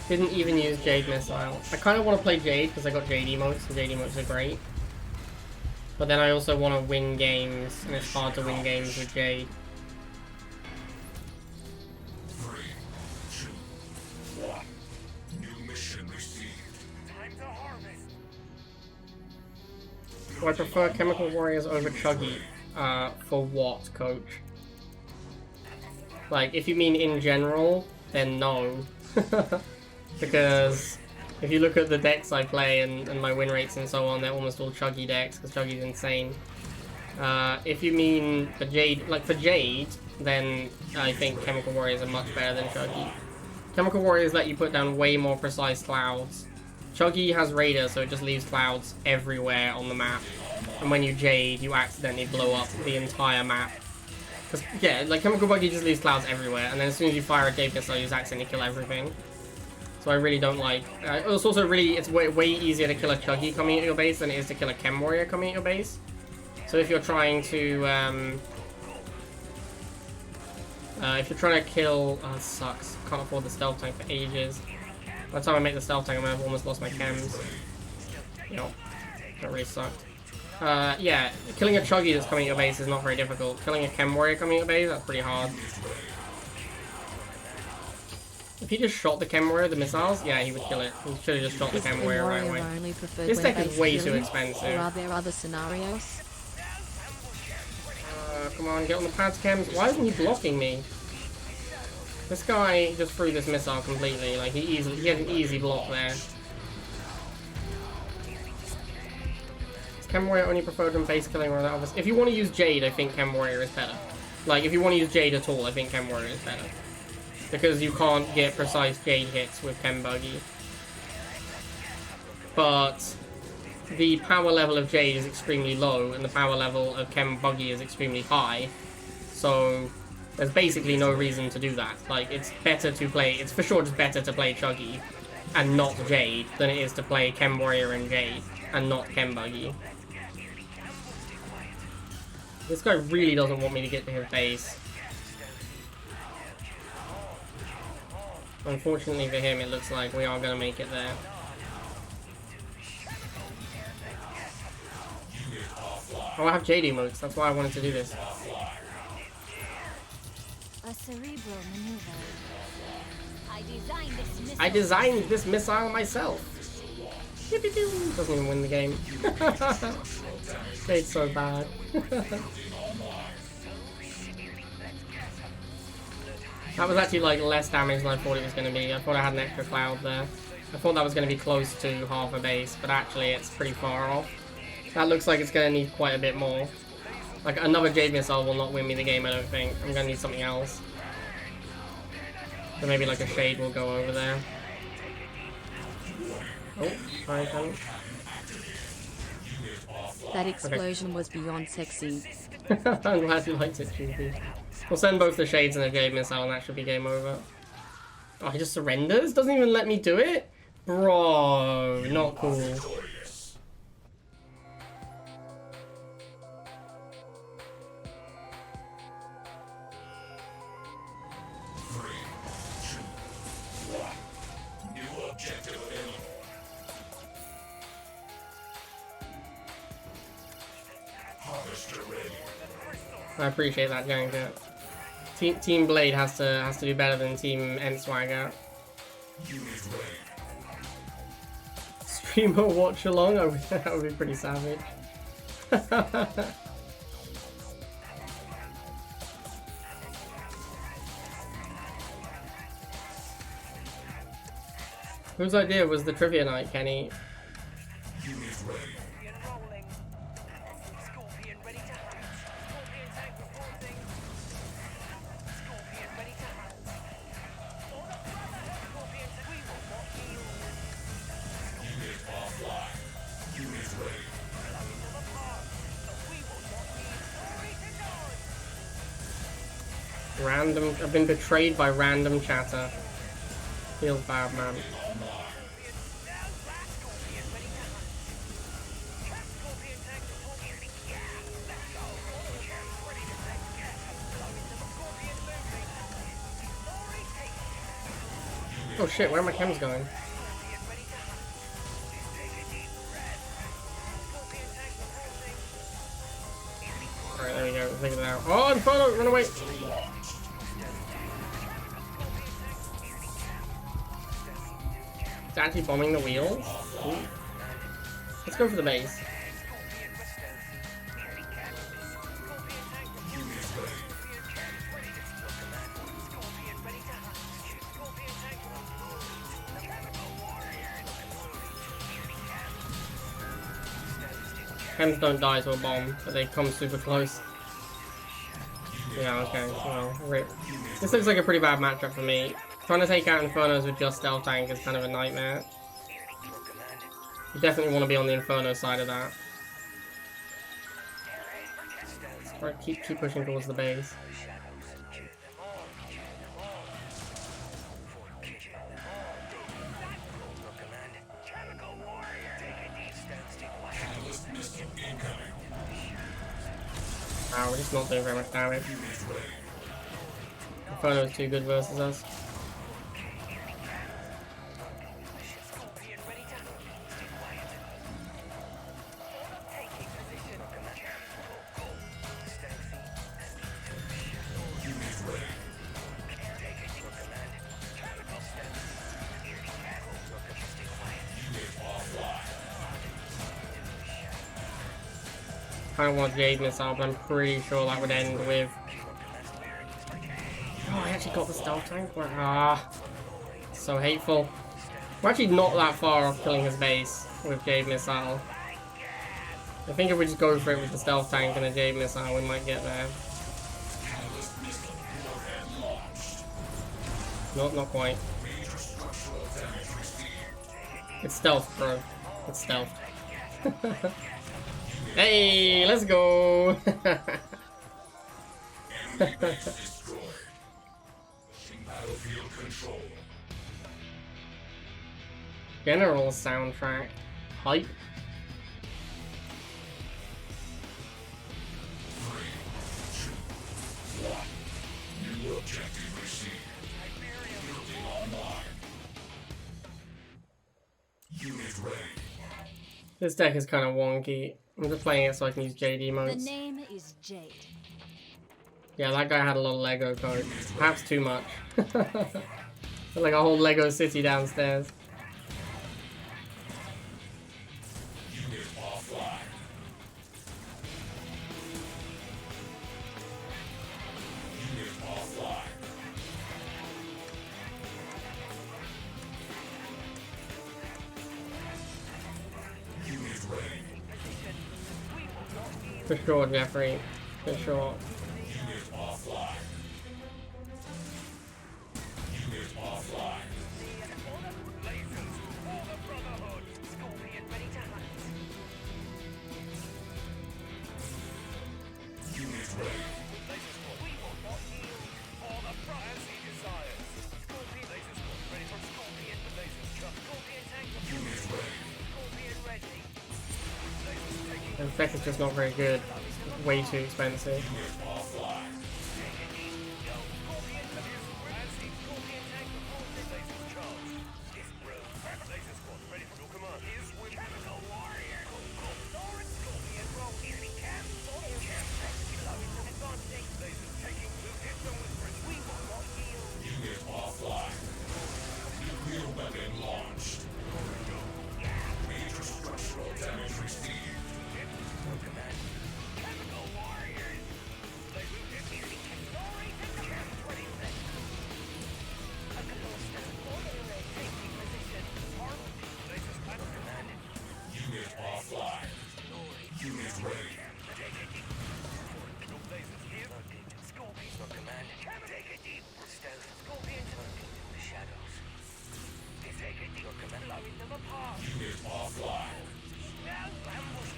Didn't even use Jade Missile. I kind of want to play Jade because I got Jade emotes, and Jade emotes are great. But then I also want to win games, and it's hard to win games with Jade. 3, 2, 1. New mission received. Do I prefer Chemical Warriors over Chuggy? For what, coach? Like, if you mean in general, then no. Because if you look at the decks I play and my win rates and so on, they're almost all Chuggy decks, because Chuggy's insane. If you mean for Jade, like for Jade, then I think Chemical Warriors are much better than Chuggy. Chemical Warriors let you put down way more precise clouds. Chuggy has Raider, so it just leaves clouds everywhere on the map. And when you Jade, you accidentally blow up the entire map. Cause, yeah, like Chemical Buggy just leaves clouds everywhere, and then as soon as you fire a Jade Missile, you just accidentally kill everything. So I really don't like... it's also really... It's way easier to kill a Chuggy coming at your base than it is to kill a Chem Warrior coming at your base. So if you're trying to... if you're trying to kill... Oh, this sucks. Can't afford the Stealth Tank for ages. By the time I make the Stealth Tank, I'm gonna have almost lost my chems. Yo, that really sucked. Yeah, killing a Chuggy that's coming at your base is not very difficult. Killing a Chem Warrior coming at your base, that's pretty hard. If he just shot the Chem Warrior, the missiles, yeah, he would kill it. He should have just shot the Chem Warrior right away. Only preferred This when deck is base way too killing, expensive. Or are there other scenarios? Come on, get on the pads, Chems. Why isn't he blocking me? This guy just threw this missile completely. Like, he had an easy block there. Is Chem Warrior only preferred when base killing or that obvious? If you want to use Jade, I think Chem Warrior is better. Like, if you want to use Jade at all, I think Chem Warrior is better. Because you can't get precise Jade hits with Chem Buggy. But the power level of Jade is extremely low, and the power level of Chem Buggy is extremely high. So there's basically no reason to do that. Like, it's better to play... It's for sure just better to play Chuggy and not Jade than it is to play Chem Warrior and Jade and not Chem Buggy. This guy really doesn't want me to get to his base. Unfortunately for him, it looks like we are going to make it there. Oh, I have Jade emotes. That's why I wanted to do this. A cerebral maneuver. I designed this missile. I designed this missile myself. Yippee Doesn't even win the game. It's so bad. That was actually like less damage than I thought it was going to be. I thought I had an extra cloud there. I thought that was going to be close to half a base, but actually it's pretty far off. That looks like it's going to need quite a bit more. Like another Jade Missile will not win me the game, I don't think. I'm going to need something else. So maybe like a Shade will go over there. Oh, fine, fine. That explosion was beyond sexy. I'm glad you liked it, GP. We'll send both the Shades and the Jade Missile and that should be game over. Oh, he just surrenders? Doesn't even let me do it? Bro, not cool. Victorious. Three, two, one. New objective available. Harvester ready. I appreciate that, Janka. Team Blade has to do better than Team Enswagger. Unit ready. Streamer watch along? That would be pretty savage. Whose idea was the trivia night, Kenny? Unit ready. Enrolling. Scorpion ready to hunt. Scorpion tank reporting. Scorpion ready to hunt. Scorpion, we will not yield. Unit offline. Unit ready. We will not yield. Glory to God. Random. I've been betrayed by random chatter. Feels bad, man. Scorpion ready to hunt. Scorpion tank reporting. Yeah, let's go. Ready to take gas. Scorpion moving. Glory take. Oh shit, where are my chems going? Scorpion ready to hunt. Take a deep breath. Scorpion tank reporting. Alright, there we go. Figure it out. Oh, Inferno! Run away! It's actually bombing the wheels. Ooh. Let's go for the base. Chems don't die to a bomb, but they come super close. Yeah, okay, well, rip. This looks like a pretty bad matchup for me. Trying to take out Infernos with just Stealth Tank is kind of a nightmare. You definitely want to be on the Inferno side of that. Alright, keep pushing towards the base. Wow, we're just not doing very much damage. Inferno is too good versus us. I don't want Jade Missile, but I'm pretty sure that would end with... Oh, I actually got the Stealth Tank? Ah, so hateful. We're actually not that far off killing his base with Jade Missile. I think if we just go for it with the Stealth Tank and a Jade Missile, we might get there. Not quite. It's stealth, bro. It's stealth. Hey, let's go! Battlefield control. General soundtrack. Hype. New objective received. Building online. Unit ready. This deck is kind of wonky. I'm just playing it so I can use JD The modes. name is Jade. Yeah, that guy had a lot of Lego code. Perhaps too much. Like a whole Lego city downstairs. For sure, Jeffrey. For sure. Unit offline. Unit offline. Lasers for the Brotherhood. Scorpion ready to hunt. Unit ready. Laser squad, we will not yield. For the Brotherhood as he desires. Scorpion laser squad ready for Scorpion. Lasers chuck. Scorpion tank. Unit ready. Scorpion ready. Lasers taking. The effect is just not very good. Way too expensive. Unit offline. Scorpion as the Scorpion tank reported. Lasers charged. Disprove. Laser squad ready for your command. Is with Chemical Warrior. Lawrence Scorpion roll nearly camp. Advancing. Lasers taking blue hit them with precision. We will not yield. Unit offline. Nuclear weapon launched. Major structural damage received. Chemical Warriors. Lasers hit nearly camp. Story to camp. Ready set. Taking position. Lasers plan command. Unit offline. Unit ready. Lasers here. Scorpion on command. Take it deep. Stealth. Scorpion the shadows. Take it deep. Command. Blowing them apart. Unit offline. Now ambush.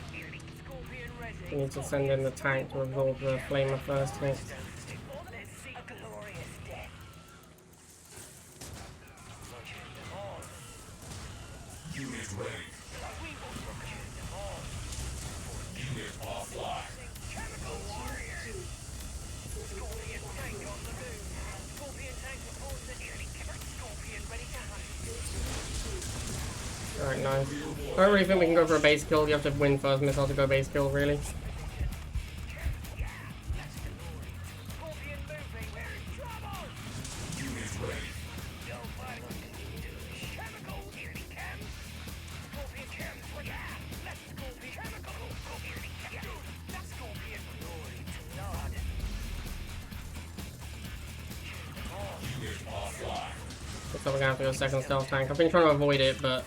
Scorpion ready. We need to send in the tank to absorb the flamer first hit. Let's see a glorious death. Launching them on. Unit ready. We will launch them on. Unit offline. Chemical Warriors. Scorpion tank on the move. Scorpion tank reports that nearly covered. Scorpion ready to hunt. Alright, nice. I don't really think we can go for a base kill. You have to win first missile to go base kill, really. Scorpion moving. We're in trouble. Unit ready. No fight. Chemical nearly camp. Scorpion camp. Yeah. Let's Scorpion. Chemical. Scorpion. Yeah. That's Scorpion. Glory to Nod. Unit offline. Looks like we're gonna have to go second stealth tank. I've been trying to avoid it, but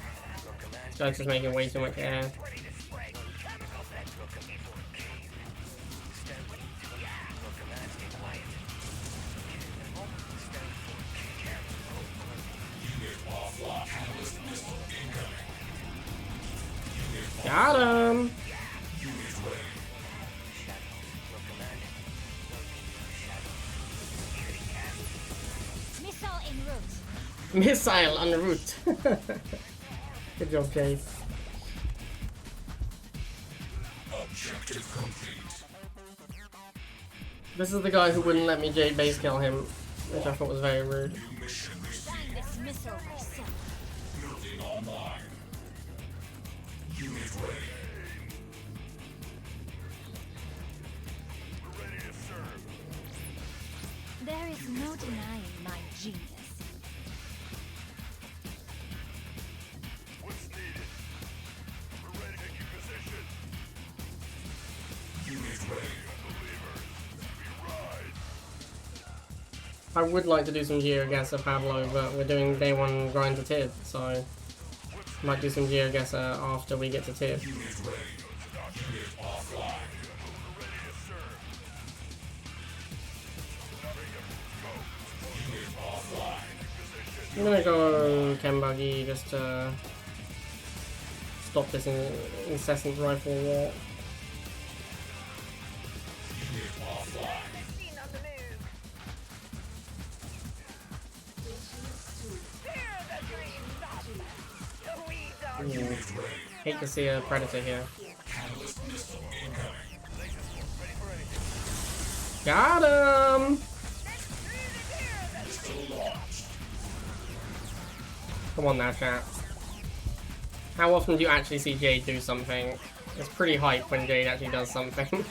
this guy's just making way too much air. Ready to spray. Chemical that's looking for a cave. Stand ready to command. Stay quiet. Stand for chemical. Unit offline. Catalyst missile incoming. Unit Got him! Unit ready. Missile en route. Missile en route. Good job, Jade. Objective complete. This is the guy who wouldn't let me Jade base kill him, which I thought was very rude. New mission Design received. this missile herself. Building online. Unit ready. We're ready to serve. There is no denying my genius. What's needed? We're ready to take position. Unit ready. Believers, we ride. I would like to do some GeoGuessr Pablo, but we're doing day one grind to Tib, so might do some GeoGuessr after we get to Tib. Unit ready. Unit offline. We're ready to serve. Unit offline. I'm gonna go Ken Buggy just to stop this incessant rifle war. Unit offline. Seen on the move. Fear the dream stop. We are Unit ready. Hate to see a predator here. Catalyst missile incoming. Got him! Missile launched. Come on now, chat. How often do you actually see Jade do something? It's pretty hype when Jade actually does something.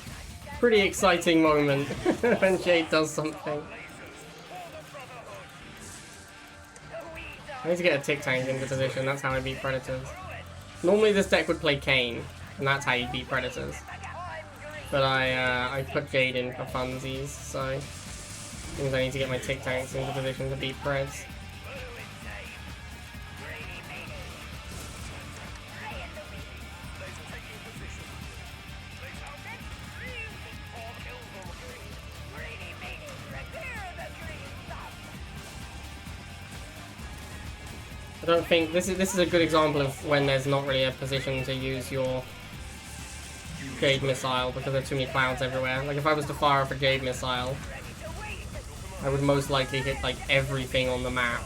Pretty exciting moment when Jade does something. I need to get a tick tank into position, that's how I beat predators. Normally this deck would play Kane, and that's how you beat predators. But I put Jade in for funsies, so means I need to get my tick tanks into position to beat preds. don't think this is a good example of when there's not really a position to use your Jade Missile because there are too many clouds everywhere. Like if I was to fire off a Jade Missile, I would most likely hit like everything on the map.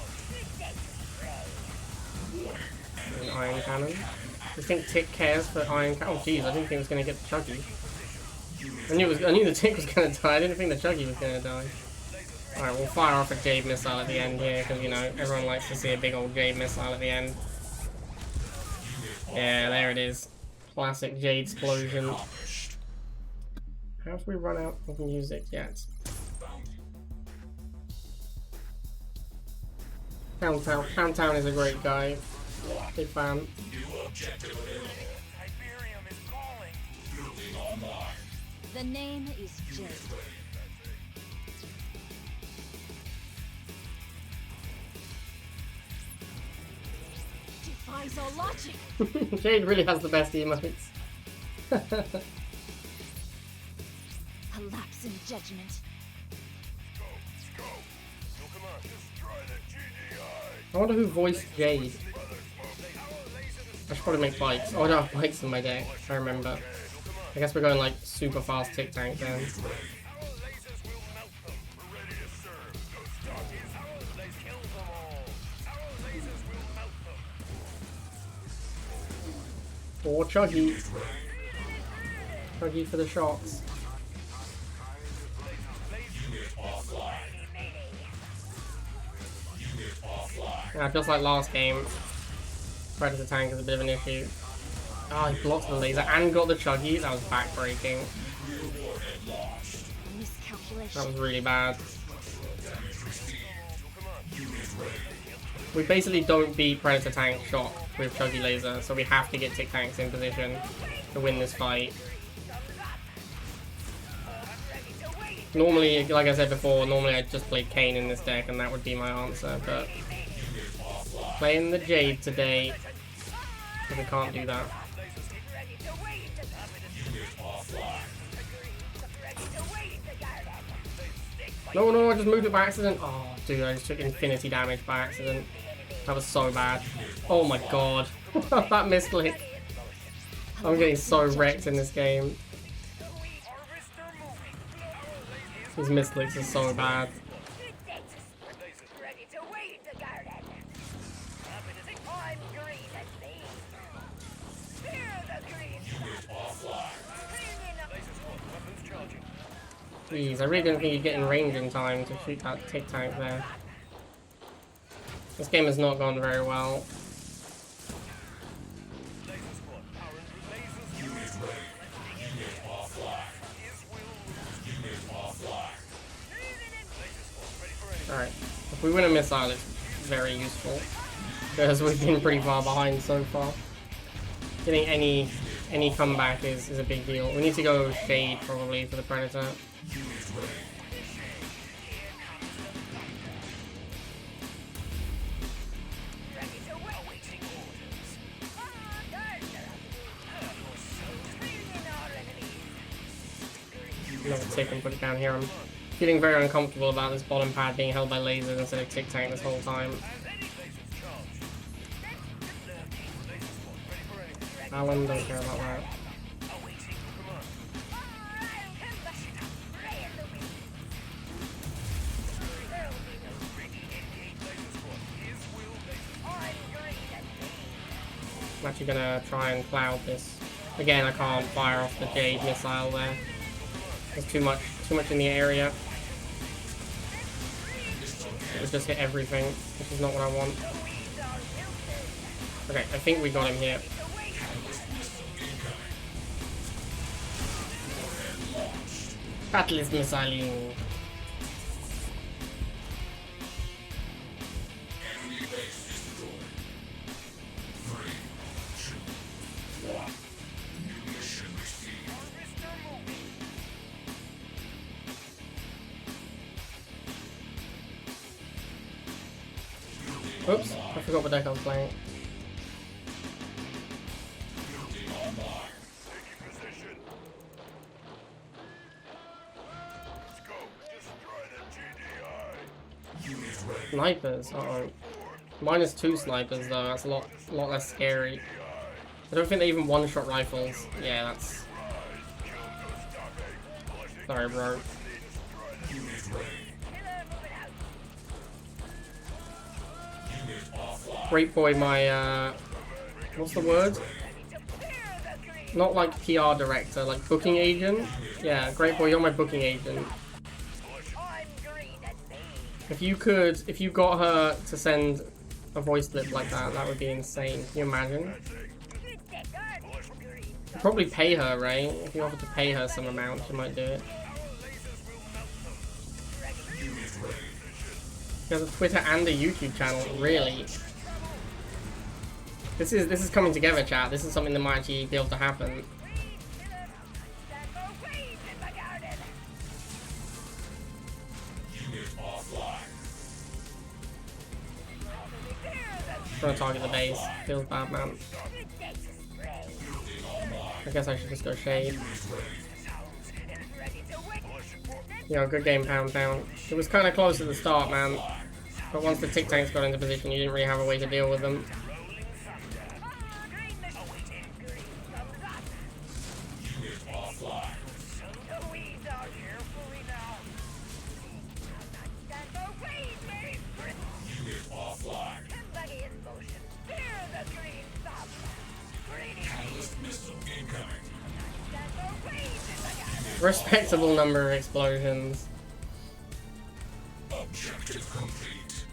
An Iron Cannon. Do you think Tick cares for Iron Cannon? Oh jeez, I didn't think it was gonna get the Chuggy. I knew the Tick was gonna die. I didn't think the Chuggy was gonna die. Alright, we'll fire off a Jade Missile at the end here, because, you know, everyone likes to see a big old Jade Missile at the end. Yeah, there it is. Classic Jade Explosion. Have we run out of music yet? Poundtown is a great guy. Big fan. Tiberium is calling. The name is Jade. Defies all logic. Jade really has the best emotes. A lapse in judgment. I wonder who voiced Jade. I should probably make bikes. Oh, I don't have bikes in my deck. I remember. I guess we're going like super fast Tick Tank then. Or Chuggy. Chuggy for the shots. Yeah, just like last game, Predator Tank is a bit of an issue. Oh, he blocked the laser and got the Chuggy. That was backbreaking. Miscalculation. That was really bad. We basically don't beat Predator Tank Shock with Chuggy Laser, so we have to get Tick Tanks in position to win this fight. Normally, like I said before, normally I'd just play Kayn in this deck and that would be my answer, but playing the Jade today, because we can't do that. No, I just moved it by accident. Oh, dude, I just took infinity damage by accident. That was so bad. Oh my god. That misclick. I'm getting so wrecked in this game. These misclicks are so bad. Jeez, I really didn't think you'd get in range in time to shoot that Tick Tank there. This game has not gone very well. Alright, if we win a missile, it's very useful, because we've been pretty far behind so far. Getting any comeback is a big deal. We need to go Shade probably for the Predator. Another Tick and put it down here. I'm feeling very uncomfortable about this bottom pad being held by lasers instead of Tick Tank this whole time. Alan, don't care about that. I'm actually gonna try and cloud this. Again, I can't fire off the Jade Missile there. There's too much in the area. It would just hit everything, which is not what I want. Okay, I think we got him here. Catalyst Missiling. Oops, I forgot what deck I was playing. Snipers, uh-oh. -2 snipers though, that's a lot less scary. I don't think they even one-shot rifles. Yeah, that's... Sorry, bro. Great boy, my, what's the word? Not like PR director, like booking agent? Yeah, great boy, you're my booking agent. If you got her to send a voice clip like that, that would be insane. Can you imagine? You'd probably pay her, right? If you offered to pay her some amount, she might do it. She has a Twitter and a YouTube channel, really? This is coming together, chat. This is something that might actually be able to happen. Trying to target the base. Feels bad, man. I guess I should just go shade. Yeah, good game, Pound Town. It was kind of close at the start, man. But once the Tic Tanks got into position, you didn't really have a way to deal with them. Respectable number of explosions. Objective complete.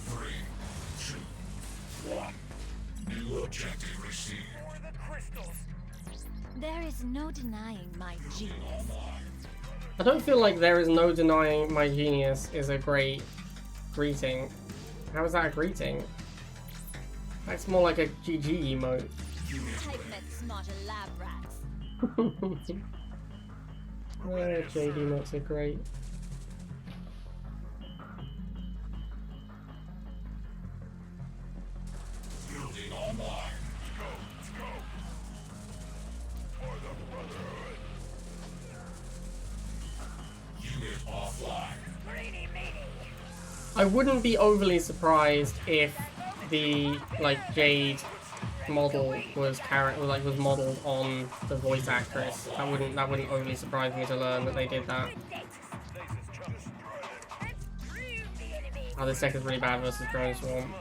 3, 2, 1. New objective received. There is no denying my genius. I don't feel like there is no denying my genius is a great greeting. How is that a greeting? That's more like a GG emote. Type met smarter lab rats. Yeah, JD emotes are great. Building online. Unit offline. I wouldn't be overly surprised if the Jade model was was modeled on the voice actress. That wouldn't overly surprise me to learn that they did that. Oh, this deck is really bad versus Drone Swarm.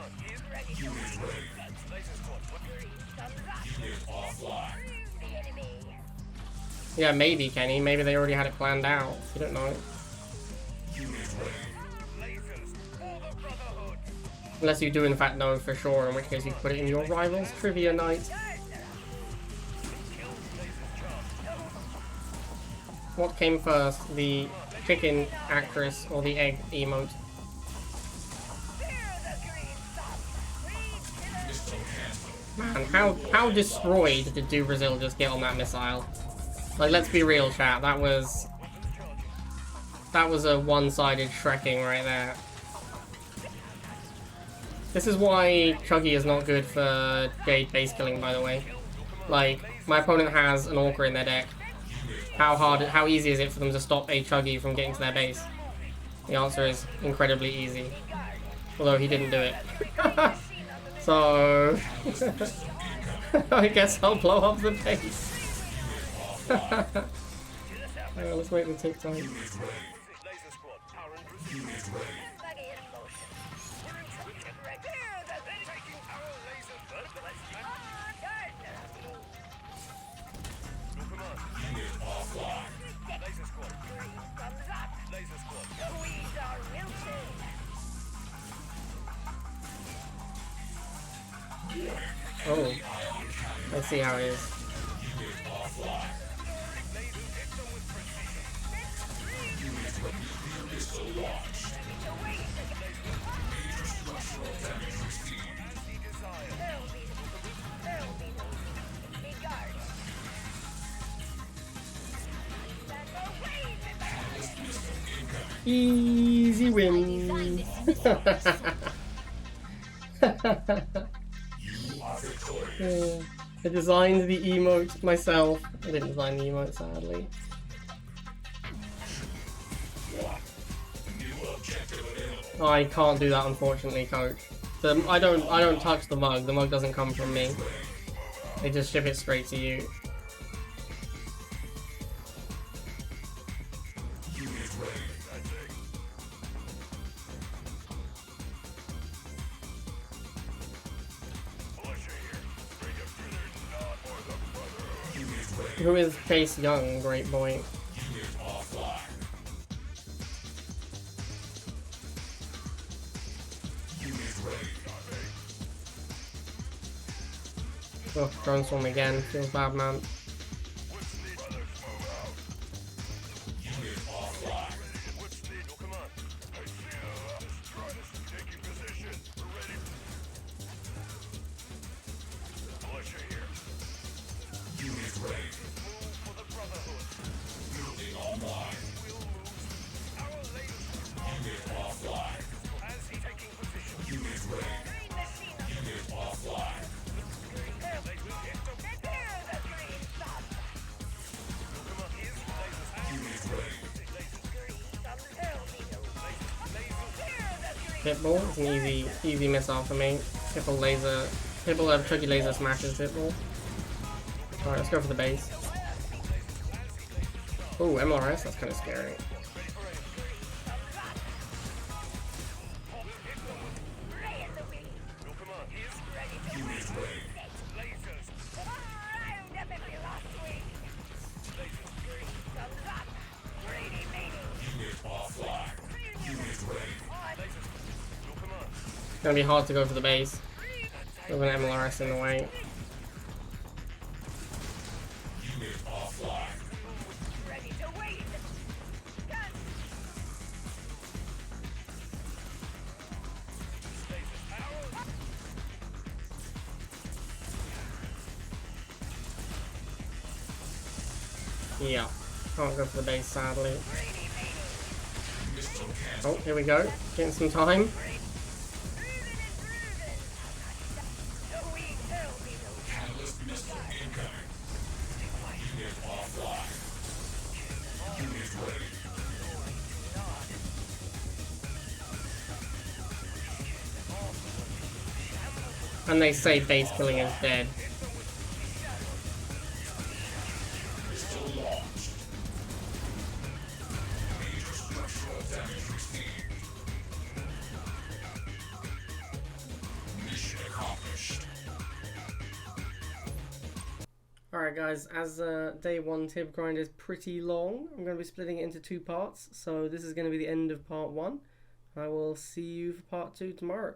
Yeah, maybe, Kenny. Maybe they already had it planned out. You don't know. Unless you do in fact know for sure, in which case you put it in your Rivals Trivia Night. What came first, the chicken actress or the egg emote? Man, how destroyed did Do Brazil just get on that missile? Like, let's be real, chat. That was a one-sided Shrekking right there. This is why Chuggy is not good for Jade base killing, by the way. Like, my opponent has an Orca in their deck. How easy is it for them to stop a Chuggy from getting to their base? The answer is incredibly easy. Although he didn't do it. So... I guess I'll blow up the base. Let's wait and take time. Oh, I see how it is. Easy win. Yeah. I designed the emote myself. I didn't design the emote, sadly. New objective available. I can't do that, unfortunately, coach. I don't touch the mug. The mug doesn't come from me. They just ship it straight to you. Who is Chase Young? Great boy. Oh, drone storm again. Feels bad, man. Pitbull is an easy missile for me. Pitbull laser, Pitbull Chucky laser smashes Pitbull. Alright, let's go for the base. Oh, MRS, that's kind of scary. It's gonna be hard to go for the base with an MLRS in the way. Yeah, can't go for the base, sadly. Oh, here we go, getting some time. And they say base killing is dead. Alright guys, as day 1 Tib grind is pretty long, I'm going to be splitting it into 2 parts, so this is going to be the end of part 1. I will see you for part 2 tomorrow.